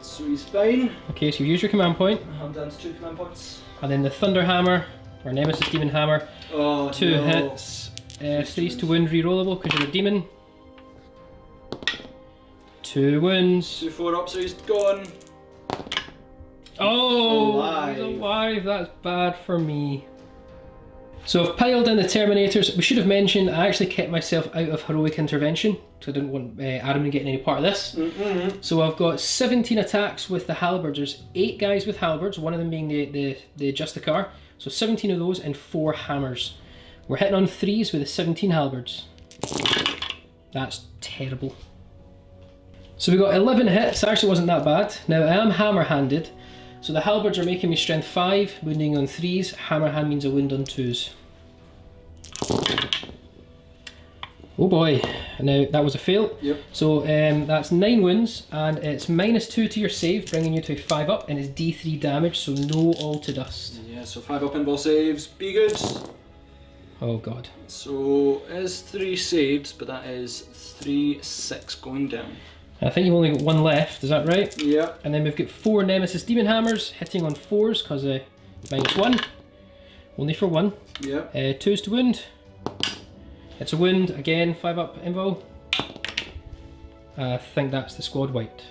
So he's fine. Okay, so you've used your command point. I'm down to 2 command points. And then the Thunder Hammer, or Nemesis Demon Hammer. Oh, 2 no. hits. 3s to wound, rerollable because you're a demon. 2 wounds. 2 4 up, so he's gone. Oh, alive. he's alive. That's bad for me. So I've piled in the Terminators. We should have mentioned I actually kept myself out of heroic intervention because I didn't want Ahriman getting any part of this. So I've got 17 attacks with the halberds. There's 8 guys with halberds, one of them being the Justicar. So 17 of those and 4 hammers. We're hitting on 3s with the 17 halberds. That's terrible. So we got 11 hits. Actually wasn't that bad. Now I am hammer-handed. So the halberds are making me strength 5, wounding on 3s. Hammer hand means a wound on 2s. Oh boy, now that was a fail. Yep. So that's 9 wounds, and it's -2 to your save, bringing you to 5 up, and it's D3 damage, so no all to dust. Yeah, so 5 up invul saves, be good. Oh god. So it is 3 saved, but that is 3 6 going down. I think you've only got 1 left, is that right? Yeah. And then we've got 4 Nemesis Demon Hammers, hitting on 4s, because -1. Only for 1. Yeah. 2s to wound. It's a wound, again, 5 up invul. I think that's the squad wiped.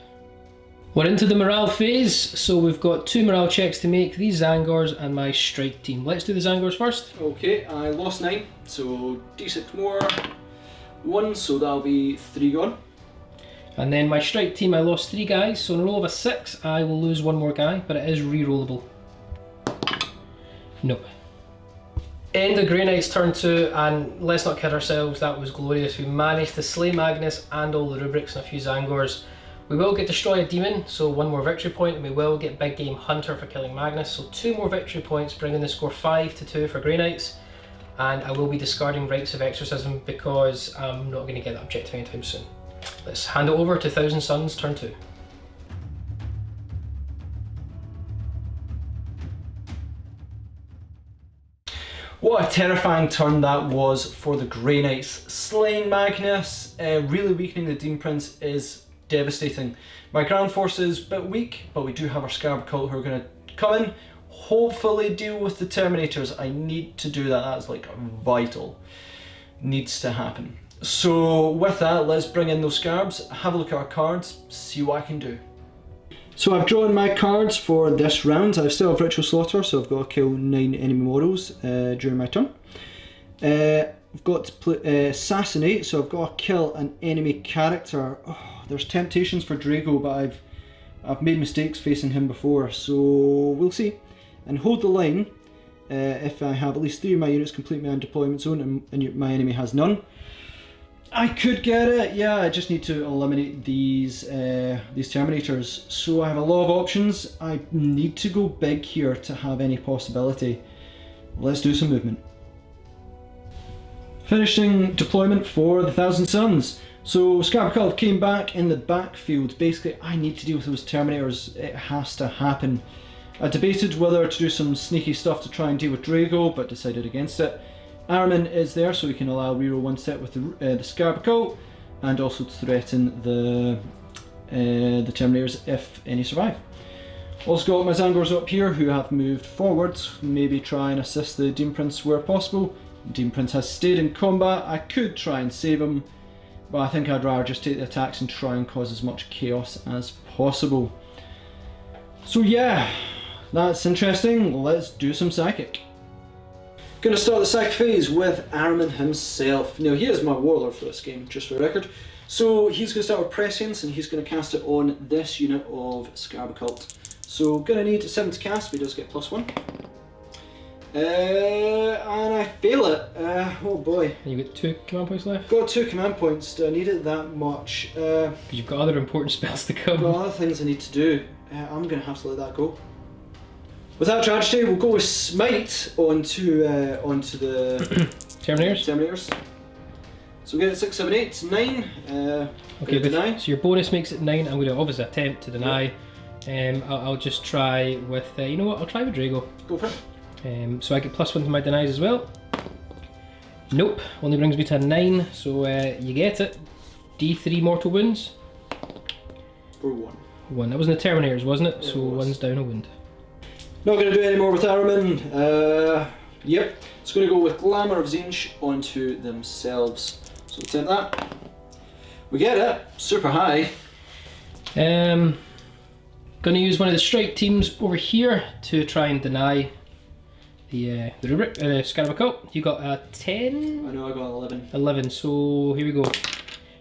We're into the morale phase, so we've got 2 morale checks to make, these Zangors and my strike team. Let's do the Zangors first. Okay, I lost 9, so d6 more. 1, so that'll be 3 gone. And then my strike team, I lost 3 guys, so on a roll of a 6, I will lose 1 more guy, but it is re-rollable. Nope. End of Grey Knight's turn 2, and let's not kid ourselves, that was glorious. We managed to slay Magnus and all the rubrics and a few Zangors. We will get Destroy a Demon, so 1 more victory point, and we will get Big Game Hunter for killing Magnus, so 2 more victory points, bringing the score 5-2 for Grey Knights. And I will be discarding Rites of Exorcism because I'm not going to get that objective anytime soon. Let's hand it over to Thousand Suns, turn 2. What a terrifying turn that was for the Grey Knights. Slaying Magnus, really weakening the Demon Prince is devastating. My ground force is a bit weak, but we do have our Scarab Cult who are going to come in, hopefully deal with the Terminators. I need to do that. That's like vital. Needs to happen. So with that, let's bring in those Scarabs, have a look at our cards, see what I can do. So I've drawn my cards for this round. I still have Ritual Slaughter, so I've got to kill 9 enemy models during my turn. I've got to play, Assassinate, so I've got to kill an enemy character. Oh, there's temptations for Drago, but I've made mistakes facing him before, so we'll see. And Hold the Line, if I have at least 3 of my units complete my deployment zone and my enemy has none. I could get it, yeah, I just need to eliminate these Terminators. So I have a lot of options. I need to go big here to have any possibility. Let's do some movement. Finishing deployment for the 1,000 Suns. So Scarab Cult came back in the backfield. Basically, I need to deal with those Terminators. It has to happen. I debated whether to do some sneaky stuff to try and deal with Drago, but decided against it. Ahriman is there, so we can allow reroll 1 set with the Scarab Cult, and also to threaten the Terminators if any survive. Also got my Zangors up here who have moved forward, maybe try and assist the Demon Prince where possible. Demon Prince has stayed in combat. I could try and save him, but I think I'd rather just take the attacks and try and cause as much chaos as possible. So yeah, that's interesting. Let's do some Psychic. Going to start the Psychic phase with Ahriman himself. Now he is my Warlord for this game, just for the record. So he's going to start with Prescience and he's going to cast it on this unit of Scarab Cult. So going to need 7 to cast, but he does get +1. And I fail it. Oh boy. And you got 2 command points left? Got 2 command points. Do I need it that much? Because you've got other important spells to come. Got other things I need to do. I'm going to have to let that go. Without tragedy, we'll go with Smite onto the Terminators. So we get it 6, 7, 8, 9. Okay, deny. So your bonus makes it 9. I'm going to obviously attempt to deny. Yep. I'll just try with, you know what, I'll try with Drago. Go for it. So I get +1 to my denies as well. Nope, only brings me to a 9, so you get it. D3 mortal wounds. For 1. 1, that wasn't the Terminators, wasn't it? Yeah, so it was. 1's down a wound. Not going to do any more with Ahriman. Yep, it's going to go with Glamour of Zinch onto themselves. So attempt that. We get it, super high. Going to use one of the strike teams over here to try and deny the rubric, Scarab Cult. You got a 10? I know, I got 11. 11, so here we go.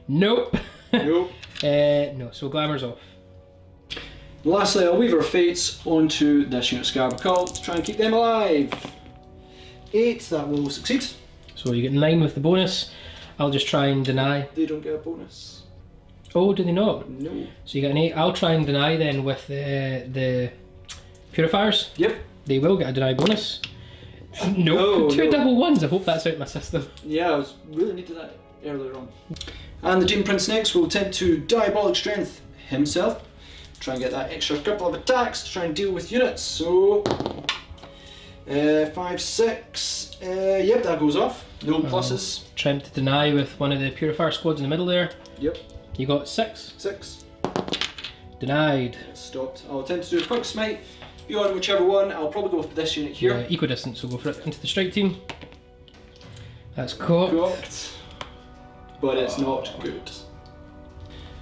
Nope. Nope. No, so Glamour's off. Lastly, I'll Weaver of Fates onto this unit of Scarab Cult to try and keep them alive. 8, that will succeed. So you get 9 with the bonus. I'll just try and deny. They don't get a bonus. Oh, do they not? No. So you get an 8. I'll try and deny then with the Purifiers. Yep. They will get a deny bonus. Nope. No, 2 no. double 1s. I hope that's out my system. Yeah, I was really needed that earlier on. And the Demon Prince next will attempt to Diabolic Strength himself. Try and get that extra couple of attacks to try and deal with units. So 5, 6. Yep, that goes off. No pluses. Attempt to deny with one of the Purifier squads in the middle there. Yep. You got 6. 6. Denied. Stopped. I'll attempt to do a quick smite. You on whichever one. I'll probably go with this unit here. Yeah, equidistant, so go for it. Into the strike team. That's cocked. Cocked. But it's not good.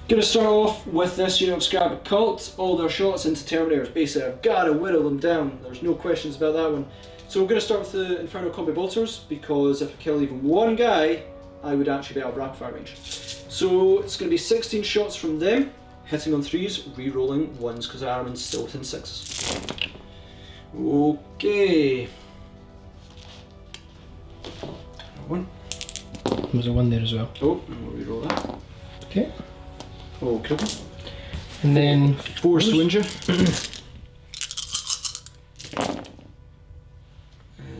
Gonna start off with this unit of Scarab Cult. All their shots into Terminators. Basically, I've gotta whittle them down. There's no questions about that one. So we're gonna start with the Infernal Combi Bolters, because if I kill even one guy, I would actually be out of rapid fire range. So it's gonna be 16 shots from them, hitting on 3s, re-rolling 1s, because Ahriman's still within 6s. Okay. 1. There's a 1 there as well. Oh, and we'll re-roll that. Okay. Oh, kill him. And then 4 to injure.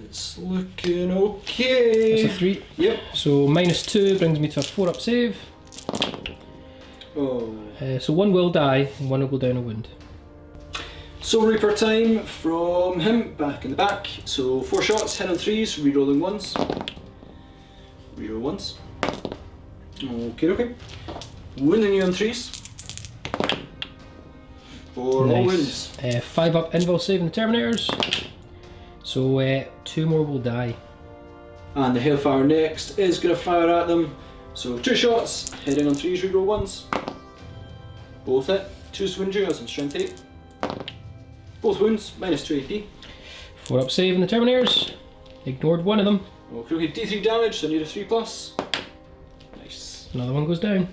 It's looking okay. That's a 3. Yep. So -2 brings me to a 4 up save. Oh. So 1 will die and 1 will go down a wound. So Reaper time from him, back in the back. So 4 shots, hit on 3s, re-rolling 1s. Reroll 1s. Okay, okay. Wounding you on 3s. For all wounds. 5 up invul save in the Terminators. So 2 more will die. And the Hellfire next is going to fire at them. So 2 shots, hitting on 3s, reroll 1s. Both hit. 2 wound duels and strength 8. Both wounds, minus 2 AP. 4 up save in the Terminators. Ignored one of them. Okay, D3 damage, so I need a 3+. Nice. Another one goes down.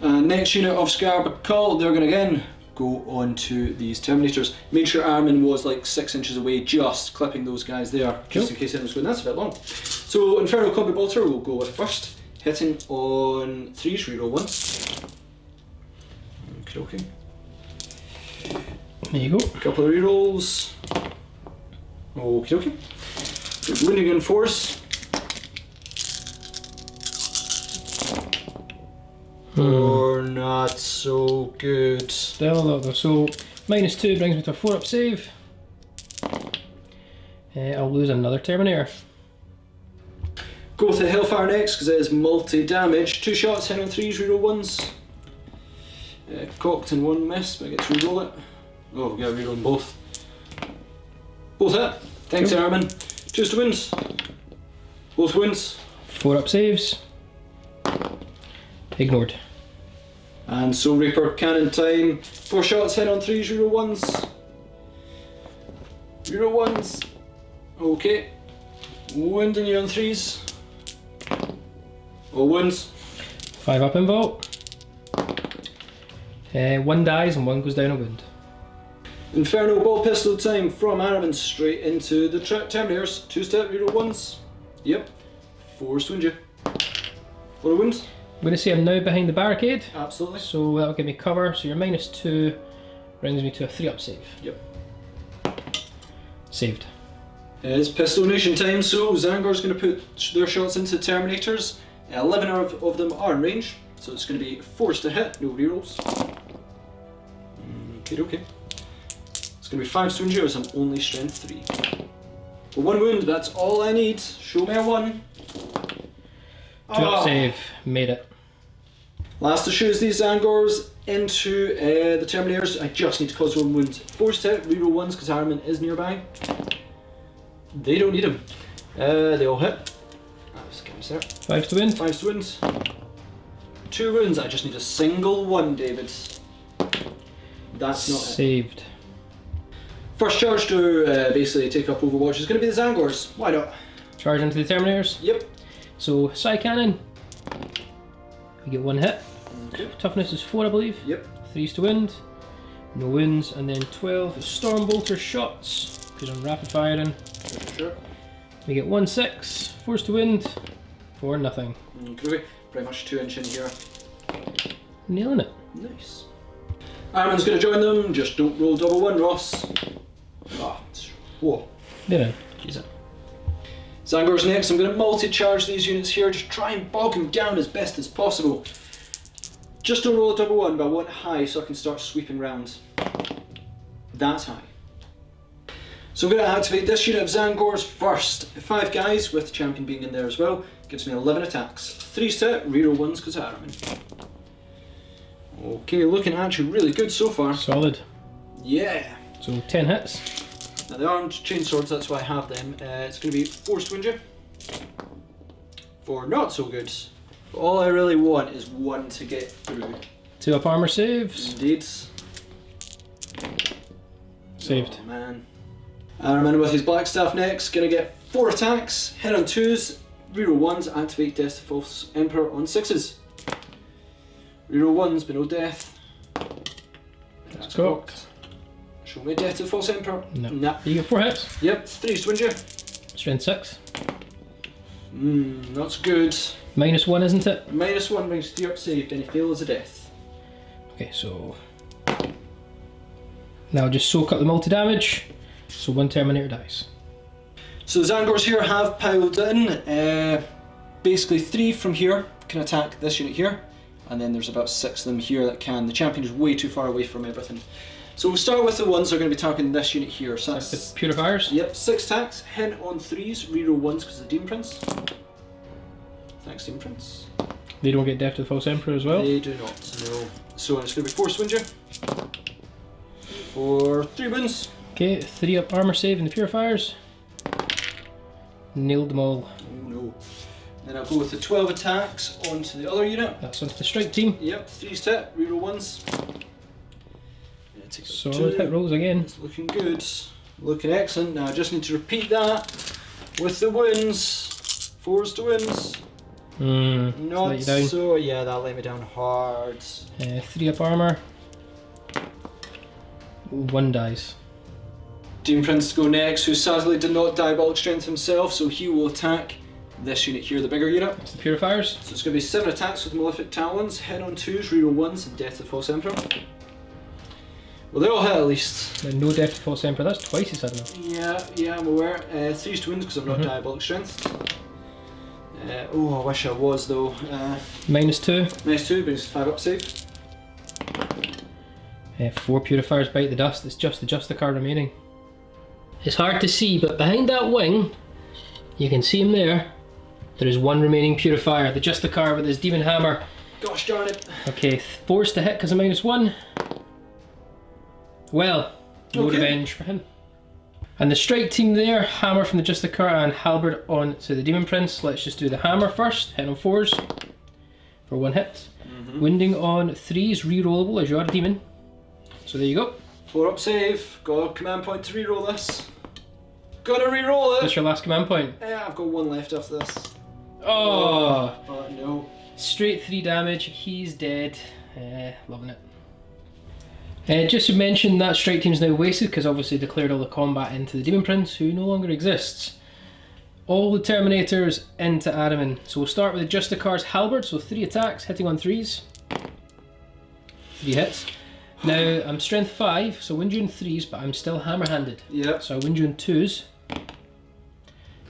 And next unit of Scarab Call, they're going to again go on to these Terminators. Made sure Ahriman was like 6 inches away, just clipping those guys there, just in case anyone was going, that's a bit long. So Infernal Combat Bolter will go with first, hitting on 3s, reroll 1s. Okay. There you go. Couple of rerolls. Okay. Wounding in force. Or not so good. Still a lot though. So minus 2 brings me to a 4 up save. I'll lose another Terminator. Go with the Hellfire next because it is multi damage. 2 shots, hitting on 3s, reroll 1s. Cocked and 1 miss, but I get to reroll it. Oh, yeah, rerolling both. Both hit. Thanks, Ahriman. 2 to wins. Both wins. 4 up saves. Ignored. And so Reaper cannon time. 4 shots, hit on 3s, reroll 1s. Reroll 1s. Okay. Wounding you on 3s. All wounds. 5 up invul. 1 dies and 1 goes down a wound. Inferno ball pistol time from Ahriman straight into the Terminators. 2-step, reroll 1s. Yep. 4 wound you. 4 wounds. I'm going to say I'm now behind the barricade. Absolutely. So that'll give me cover. So your minus 2 brings me to a 3 up save. Yep. Saved. It's pistol nation time, so Zangor's going to put their shots into the Terminators. 11 of them are in range, so it's going to be forced to hit, no rerolls. Okay. It's going to be 5 wound duels and only strength 3. For 1 wound, that's all I need. Show me a 1. 2 up save. Made it. Last to shoot these Zangors into the Terminators. I just need to cause 1 wound. Forced hit, reroll 1s because Ahriman is nearby. They don't need him. They all hit. There. 5 to win. 5 wounds. 2 wounds. I just need a single 1, David. That's not saved. It. First charge to basically take up Overwatch is going to be the Zangors. Why not? Charge into the Terminators. Yep. So Psy Cannon. We get 1 hit. Okay. Toughness is 4, I believe. Yep. 3s to wound. No wounds, and then 12 Storm Bolter shots because I'm rapid firing. Sure. We get 1 6, 4s to wound. 4 nothing. Okay, pretty much 2 inch in here. Nailing it. Nice. Ahriman's going to join them, just don't roll double 1, Ross. Whoa. There. Use it. Zangor's next. I'm going to multi-charge these units here, just try and bog them down as best as possible. Just don't roll a double 1, but I want high so I can start sweeping round. That's high. So I'm going to activate this unit of Zangors first. 5 guys, with Champion being in there as well, gives me 11 attacks. 3-step, reroll 1s because Ahriman. Okay, looking actually really good so far. Solid. Yeah. So 10 hits. Now the armed chainswords, that's why I have them. It's going to be forced wound you. 4 not so good. But all I really want is 1 to get through. 2 up armor saves. Indeed. Saved. Oh man. Ahriman with his black staff next, gonna get 4 attacks, hit on 2s, reroll 1s, activate Death to False Emperor on 6s. Reroll 1s, but no death. That's cocked. Show me Death to False Emperor. No. Nah. You get 4 hits. Yep, 3 wound you. Strength 6. Not so good. Minus 1, isn't it? -1 brings 3 up saved and he fails a death. Okay, so now just soak up the multi-damage. So 1 Terminator dies. So the Zangors here have piled in. Basically 3 from here can attack this unit here, and then there's about 6 of them here that can. The champion is way too far away from everything. So we'll start with the ones that are going to be attacking this unit here. So that's the Purifiers? Yep, 6 attacks, hit on 3s, reroll 1s because of the Demon Prince. Thanks, Demon Prince. They don't get Death to the False Emperor as well? They do not, no. So it's going to be force wound you. for 3 wounds. Okay, 3 up armor save in the purifiers. Nailed them all. Oh no. Then I'll go with the 12 attacks onto the other unit. That's onto the strike team. Yep, 3's hit, reroll 1s. Yeah, take out Solid 2. hit rolls again. It's looking good. Looking excellent. Now I just need to repeat that with the wins. 4s to wins. Not let you down. so, yeah, that let me down hard. 3 up armor. 1 dies. Demon Prince to go next, who sadly did not diabolic strength himself, so he will attack this unit here, the bigger unit. It's the purifiers. So it's going to be 7 attacks with Malefic Talons, hit on 2s, reroll 1s, and Death of the False Emperor. Well, they all hit at least. No death to false emperor. That's twice he's had them. Yeah, I'm aware. 3's to wins because I'm not diabolic strength. Oh, I wish I was though. -2. -2 brings 5 up save. 4 purifiers bite the dust. It's just the Justicar remaining. It's hard to see, but behind that wing, you can see him there. There is 1 remaining purifier, the Justicar with his demon hammer. Gosh darn it. Okay, 4's to hit because of -1. Well, no Okay. revenge for him. And the strike team there, hammer from the Justicar and halberd on to the Demon Prince. Let's just do the hammer first, hit on 4s for 1 hit. Wounding on 3s, re-rollable as you are a demon. So there you go. 4 up save. Got a command point to reroll this. Gotta reroll it. That's your last command point. Yeah, I've got 1 left after this. Oh! But no. Straight 3 damage, he's dead. Loving it. Just to mention that strike team's now wasted because obviously declared all the combat into the Demon Prince, who no longer exists. All the Terminators into Ahriman. So we'll start with the Justicar's halberd, so 3 attacks, hitting on 3s. 3 hits. Now I'm strength 5, so wound you in 3s, but I'm still hammer-handed. Yep. So I wound you in 2s.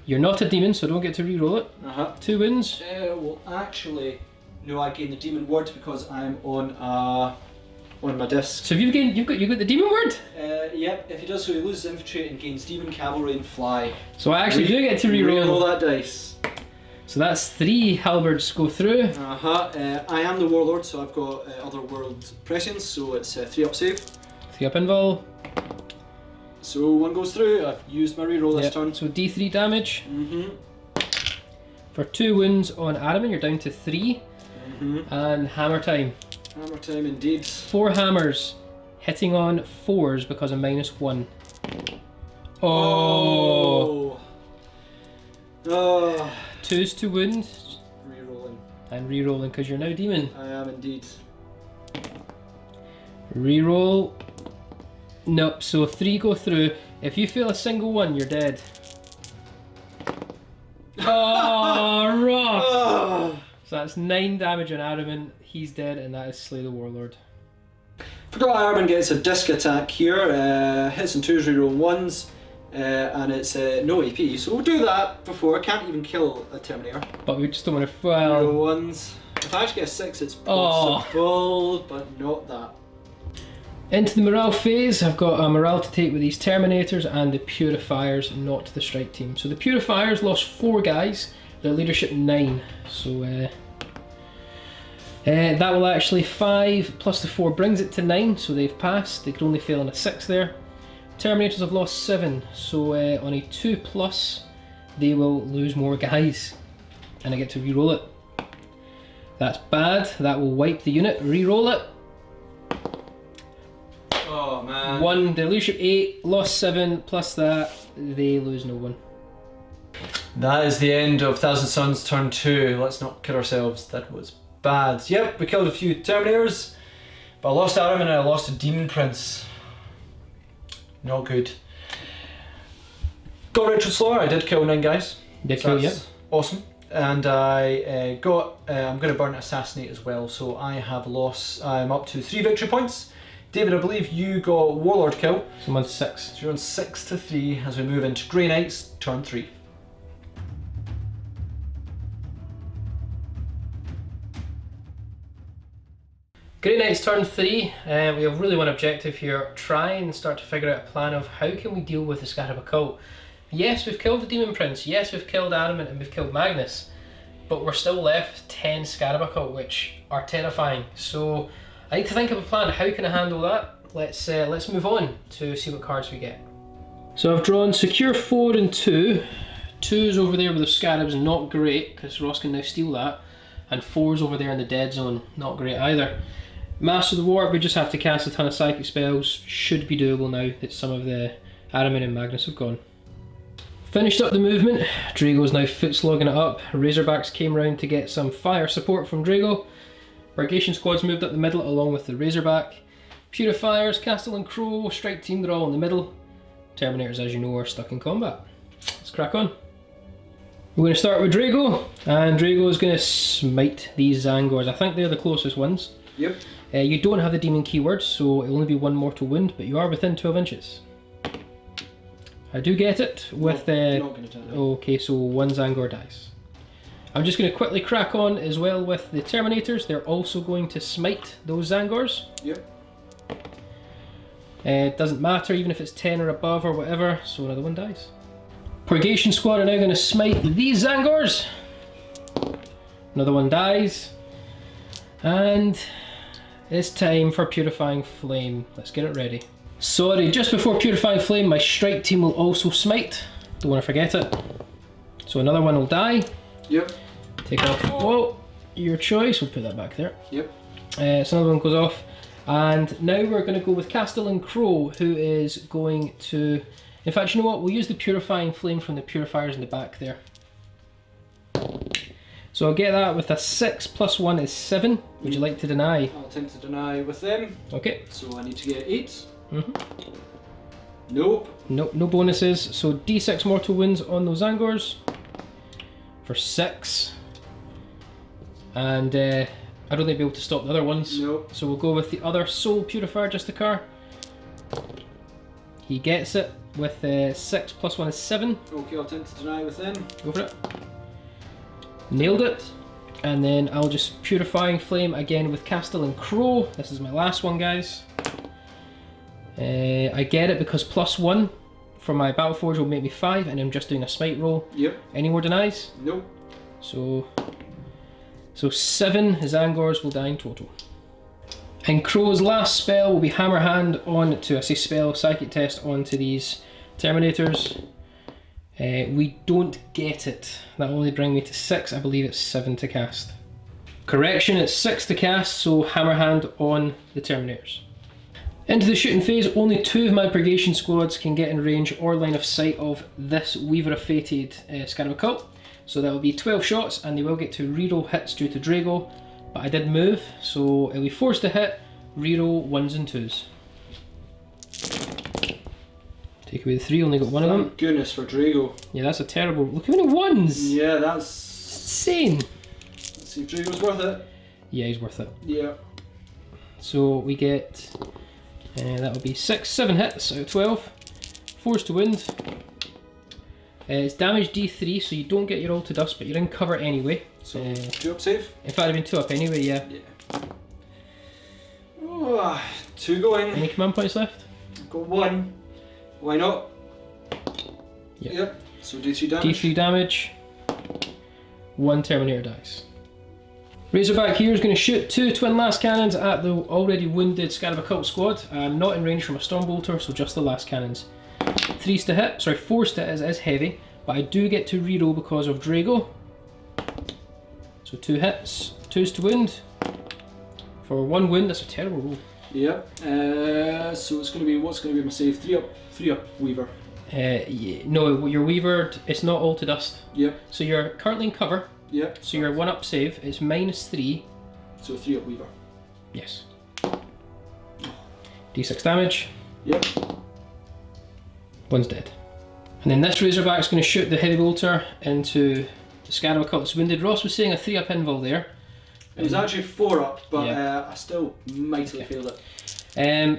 You're not a demon, so don't get to re-roll it. 2 wounds. Well, actually, no, I gain the demon word because I'm on my disc. So you've got the demon word. Yep. If he does so, he loses infantry and gains demon, cavalry, and fly. So I actually do get to re-roll. Re-roll that dice. So that's 3 halberds go through. I am the warlord, so I've got other world prescience, so it's 3 up save. 3 up invul. So 1 goes through. I've used my reroll this turn. So D3 damage. For 2 wounds on Ahriman, you're down to 3. And hammer time. Hammer time indeed. 4 hammers hitting on 4s because of -1. Oh. 2s to wound. Rerolling. And re-rolling because you're now demon. I am indeed. Reroll. Nope, so 3 go through. If you fail a single one, you're dead. Oh, rough! So that's 9 damage on Ahriman. He's dead, and that is Slay the Warlord. Forgot Ahriman gets a disc attack here. Hits and 2s, reroll 1s. And it's no AP, so we'll do that before. I can't even kill a Terminator. But we just don't want to. Reroll 1s. If I actually get a 6, it's possible, but not that. Into the morale phase, I've got a morale to take with these Terminators and the Purifiers, not the strike team. So the Purifiers lost 4 guys, their leadership 9. So that will actually 5 plus the 4 brings it to 9, so they've passed. They could only fail on a 6 there. Terminators have lost 7, so on a 2+, they will lose more guys. And I get to re-roll it. That's bad, that will wipe the unit, re-roll it. Oh man. 1, their leadership 8, lost 7, plus that, they lose no one. That is the end of Thousand Suns turn 2. Let's not kid ourselves, that was bad. Yep, we killed a few Terminators, but I lost Ahriman and I lost a Demon Prince. Not good. Got Ritual Slaughter, I did kill 9 guys. Did So kill, that's yeah. awesome. And I got, I'm going to burn Assassinate as well, so I have lost, I'm up to 3 victory points. David, I believe you got Warlord kill. So I'm on 6. So you're on 6 to 3 as we move into Grey Knights, turn 3. Grey Knights turn 3, we have really one objective here, try and start to figure out a plan of how can we deal with the Scarab Occult. Yes, we've killed the Demon Prince, yes we've killed Ahriman and we've killed Magnus, but we're still left 10 Scarab Occult which are terrifying, so I need to think of a plan, how can I handle that? let's move on to see what cards we get. So I've drawn Secure 4 and 2. 2's over there with the Scarabs, not great, because Ross can now steal that. And 4's over there in the dead zone, not great either. Master of the Warp, we just have to cast a ton of psychic spells. Should be doable now that some of the Ahriman and Magnus have gone. Finished up the movement. Drago's now footslogging it up. Razorbacks came round to get some fire support from Drago. Purgation squads moved up the middle along with the Razorback. Purifiers, Castle and Crow, Strike Team, they're all in the middle. Terminators, as you know, are stuck in combat. Let's crack on. We're going to start with Drago, and Drago is going to smite these Zangors. I think they're the closest ones. Yep. You don't have the demon keyword, so it'll only be 1 mortal wound, but you are within 12 inches. I do get it with... not gonna tell you. Okay, so 1 Zangor dies. I'm just going to quickly crack on as well with the Terminators. They're also going to smite those Zangors. Yep. It doesn't matter even if it's 10 or above or whatever, so another 1 dies. Purgation squad are now going to smite these Zangors. Another 1 dies. And it's time for Purifying Flame. Let's get it ready. Sorry, just before Purifying Flame, my Strike Team will also smite. Don't want to forget it. So another 1 will die. Yep. Take off. Whoa, your choice. We'll put that back there. Yep. So another 1 goes off. And now we're going to go with Castle and Crow, who is going to... In fact, you know what? We'll use the Purifying Flame from the Purifiers in the back there. So I'll get that with a 6 plus 1 is 7. Would you like to deny? I'll attempt to deny with them. Okay. So I need to get 8. Mm-hmm. Nope. Nope, no bonuses. So D6 mortal wounds on those Zangors for 6. And I don't think I'll be able to stop the other ones. Nope. So we'll go with the other Soul Purifier, Justicar. He gets it with 6 plus 1 is 7. Okay, I'll attempt to deny with them. Go for it. Nailed it. And then I'll just Purifying Flame again with Castle and Crow. This is my last one, guys. I get it because plus 1 for my Battle Forge will make me 5, and I'm just doing a smite roll. Yep. Any more denies? Nope. So 7 Zangors will die in total. And Crow's last spell will be Hammer Hand on to, I say spell, Psychic Test onto these Terminators. We don't get it. That will only bring me to 6. I believe it's 7 to cast. Correction, it's 6 to cast, so Hammer Hand on the Terminators. Into the shooting phase, only 2 of my Purgation squads can get in range or line of sight of this Weaver of Fated Scarab Occult. So that will be 12 shots, and they will get to reroll hits due to Drago. But I did move, so it'll be forced to hit, reroll 1s and 2s. Take away the 3, only got 1 of them. Thank goodness for Drago. Yeah, that's a terrible... Look how many 1s! Yeah, that's... Insane! Let's see if Drago's worth it. Yeah, he's worth it. Yeah. So we get... that will be 6, 7 hits out of 12. Forced to wound. It's damage D3, so you don't get your all to dust, but you're in cover anyway. So 2 up save? In fact, I've been 2 up anyway, yeah. Oh, 2 going. Any command points left? I've got 1. Why not? Yep. So D3 damage. D3 damage. 1 Terminator dies. Razorback here is going to shoot 2 twin last cannons at the already wounded Scarab Occult squad. I'm not in range from a Stormbolter, so just the last cannons. 3's to hit, sorry, 4's to hit is heavy, but I do get to reroll because of Drago. So 2 hits, 2's to wound. For 1 wound, that's a terrible roll. Yep. So it's going to be, what's going to be my save? 3 up Weaver. Yeah, no, your Weaver, it's not all to dust. Yep. So you're currently in cover. Yep. So your 1 up save is -3. So 3 up Weaver. Yes. D6 damage. Yep. 1's dead. And then this Razorback's going to shoot the Heavy Bolter into the Scarab Occult that's wounded. Ross was saying a 3 up invul there. It was actually 4 up, but yeah. I still mightily failed it.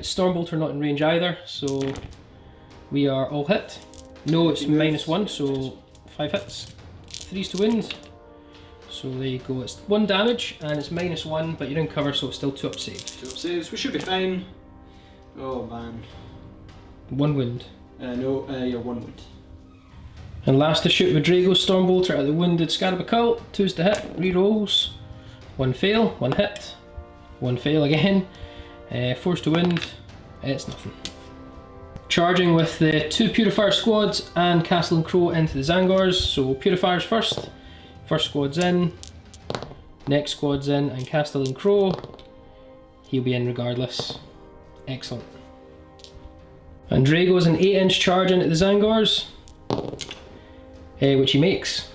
Stormbolter not in range either, so we are all hit. No, it's -1, so 5 hits. 3's to wound. So there you go, it's 1 damage and it's -1, but you're in cover, so it's still 2 up save. 2 up saves, we should be fine. Oh man. 1 wound. No, yeah, 1 wound. And last to shoot with Drago Stormbolter at the wounded Scarab Occult. 2's to hit, rerolls. 1 fail, 1 hit, 1 fail again. 4's to wound, It's nothing. Charging with the 2 Purifier squads and Castle and Crow into the Zangors. So Purifiers first. First squad's in. Next squad's in, and Castle and Crow. He'll be in regardless. Excellent. And Drago's an 8-inch charge into the Zangors, which he makes.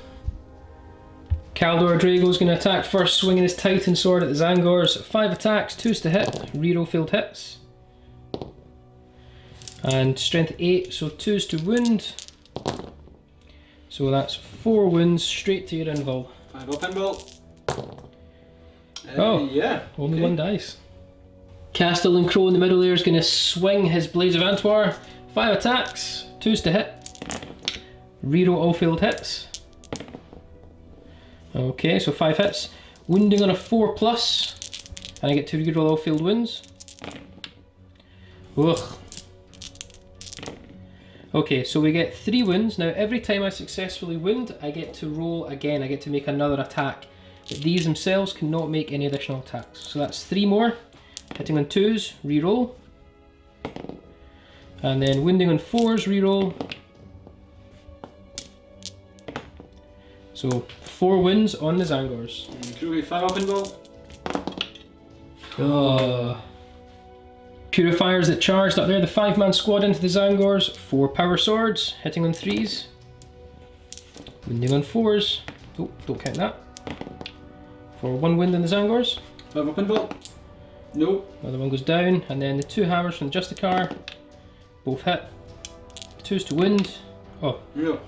Kaldor Drago's going to attack first, swinging his Titan sword at the Zangors. 5 attacks, 2s to hit, reroll failed hits. And strength 8, so 2s to wound. So that's 4 wounds straight to your invul. 5 up invul. Oh, yeah. Only 1 dice. Castle and Crow in the middle there is going to swing his Blades of Antwar. 5 attacks, 2s to hit. Reroll all failed hits. Okay, so 5 hits. Wounding on a 4+, and I get to reroll all failed wounds. Ugh. Okay, so we get 3 wounds. Now every time I successfully wound, I get to roll again. I get to make another attack. But these themselves cannot make any additional attacks. So that's 3 more. Hitting on 2s, reroll. And then wounding on 4s, reroll. So 4 wins on the Zangors. Okay, 5 up invul. Purifiers that charged up there, the 5-man squad into the Zangors. 4 power swords, hitting on 3s. Wounding on 4s. Oh, don't count that. For 1 wound in the Zangors. 5 up invul. Nope. Another one goes down, and then the 2 hammers from the Justicar. Both hit. 2s to wound. Oh. No.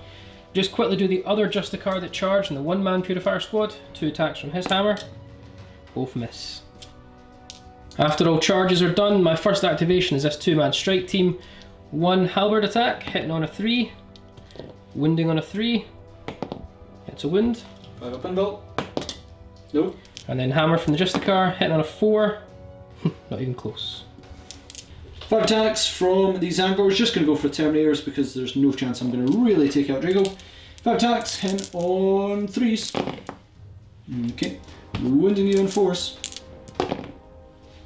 Just quickly do the other Justicar that charged in the 1-man Purifier squad. 2 attacks from his hammer. Both miss. After all charges are done, my first activation is this 2-man strike team. 1 halberd attack, hitting on a 3. Wounding on a 3. Hits a wound. 5 up invul. Nope. And then hammer from the Justicar, hitting on a 4. Not even close. 5 attacks from the Zangors. Just going to go for Terminators because there's no chance I'm going to really take out Drago. 5 attacks, him on 3s. Okay. Wounding you on 4s.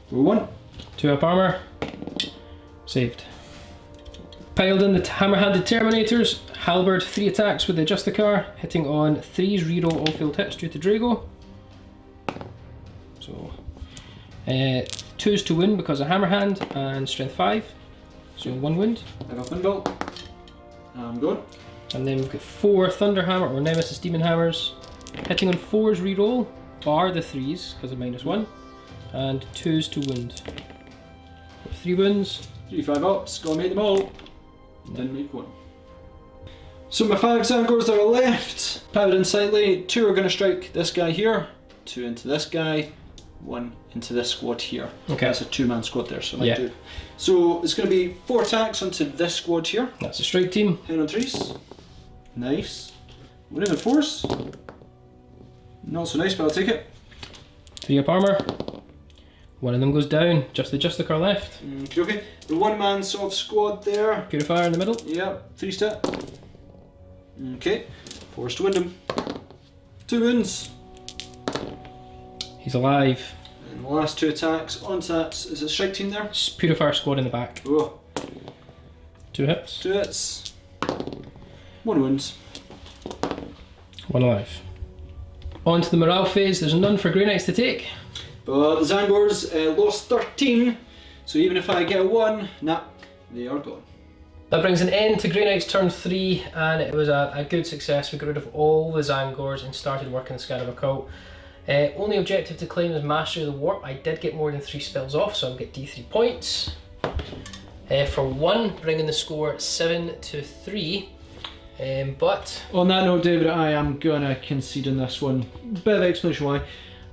For 1. 2 up armor. Saved. Piled in the hammer-handed Terminators. Halberd 3 attacks with the Justicar, hitting on 3s, reroll all failed hits due to Drago. So 2s to wound because of hammer hand and strength 5, so 1 wound. 5 up invul. I'm going. And then we've got 4 Thunderhammer or Nemesis Demon Hammers, hitting on 4s reroll, bar the 3s because of -1, and 2s to wound. 3 wounds. 3 5 ups, gotta make them all. Didn't make 1. So my 5 Zangors that are left, pivoted in slightly. 2 are going to strike this guy here, 2 into this guy, 1 into this squad here. Okay. That's a 2-man squad there, so I might Yeah. do. So it's going to be 4 attacks onto this squad here. That's a strike team. 10 on 3s. Nice. 1 in 4s. Not so nice, but I'll take it. 3 up armor. 1 of them goes down, just the Justicar left. Okay. The 1-man sort of squad there. Purifier in the middle. Yep, 3 stat. Okay. 4s to win them. 2 wounds. He's alive. And the last 2 attacks onto that is a strike team there. Purifier squad in the back. Oh, 2 hits. 2 hits. 1 wound. 1 alive. On to the morale phase. There's none for Grey Knights to take. But the Zangors lost 13, so even if I get a 1, nah, they are gone. That brings an end to Grey Knight's turn 3, and it was a good success. We got rid of all the Zangors and started working the Scarab Occult. Only objective to claim is Mastery of the Warp. I did get more than 3 spells off, so I'll get D3 points. For 1, bringing the score 7-3. But on that note, David, I am gonna concede in this one. Bit of explanation why.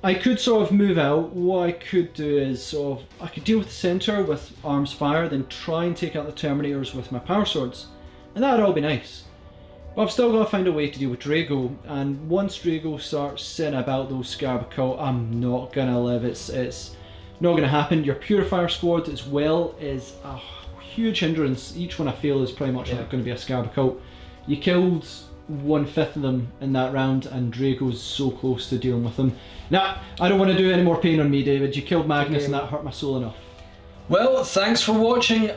I could sort of move out. What I could do is sort of, I could deal with the centre with arms fire, then try and take out the Terminators with my power swords, and that'd all be nice. But I've still got to find a way to deal with Drago, and once Drago starts sitting about those Scarab Occult, I'm not gonna live. It's not gonna happen. Your Purifier squad as well is a huge hindrance. Each one I feel is pretty much like going to be a Scarab Occult. You killed 1/5 of them in that round, and Drago's so close to dealing with them. Nah, I don't want to do any more pain on me, David. You killed Magnus, and that hurt my soul enough. Well, thanks for watching.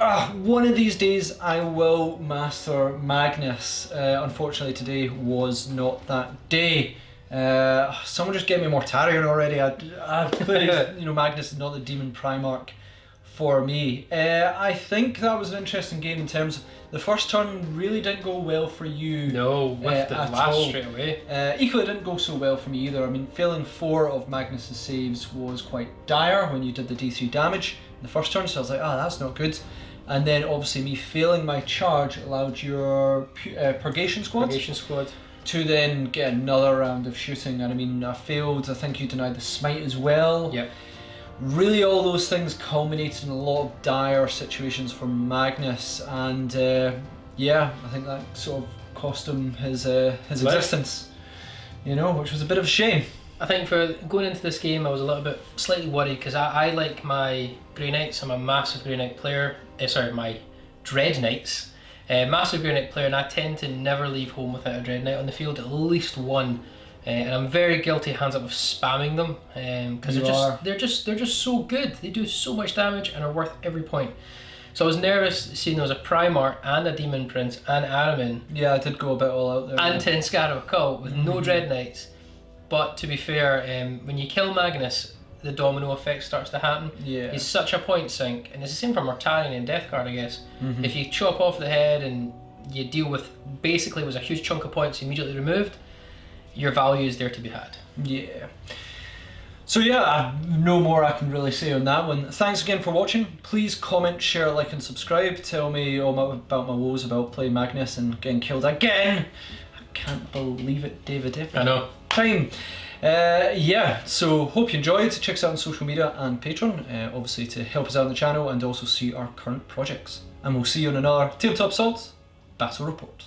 One of these days I will master Magnus. Unfortunately today was not that day. Someone just gave me Mortarion already. I've played, Magnus is not the Demon Primarch for me. I think that was an interesting game in terms of the first turn really didn't go well for you. No, with the last straight away. Equally it didn't go so well for me either. I mean, failing 4 of Magnus's saves was quite dire when you did the D3 damage in the first turn, so I was like, that's not good. And then obviously me failing my charge allowed your Purgation Squad to then get another round of shooting. And I mean, I failed, I think you denied the smite as well. Yep. Really all those things culminated in a lot of dire situations for Magnus, and I think that sort of cost him his existence, which was a bit of a shame. I think for going into this game I was a little bit slightly worried because I like my Grey Knights. I'm a massive Grey Knight player, my Dread Knights. Massive Grey Knight player, and I tend to never leave home without a Dread Knight on the field, at least one. And I'm very guilty, hands up, of spamming them because they're just so good. They do so much damage and are worth every point. So I was nervous seeing there was a Primarch and a Demon Prince and Ahriman. Yeah, I did go a bit all out there. And 10 Scarab Occult with no Dread Knights. But to be fair, when you kill Magnus, the domino effect starts to happen. Yeah. He's such a point sink, and it's the same for Mortarion and Death Guard, I guess. If you chop off the head and you deal with basically was a huge chunk of points immediately removed, your value is there to be had. Yeah. So yeah, no more I can really say on that one. Thanks again for watching. Please comment, share, like and subscribe. Tell me all about my woes about playing Magnus and getting killed again. I can't believe it, David. Every I know. time. So hope you enjoyed. Check us out on social media and Patreon, obviously to help us out on the channel and also see our current projects. And we'll see you on another Tabletop Salt Battle Report.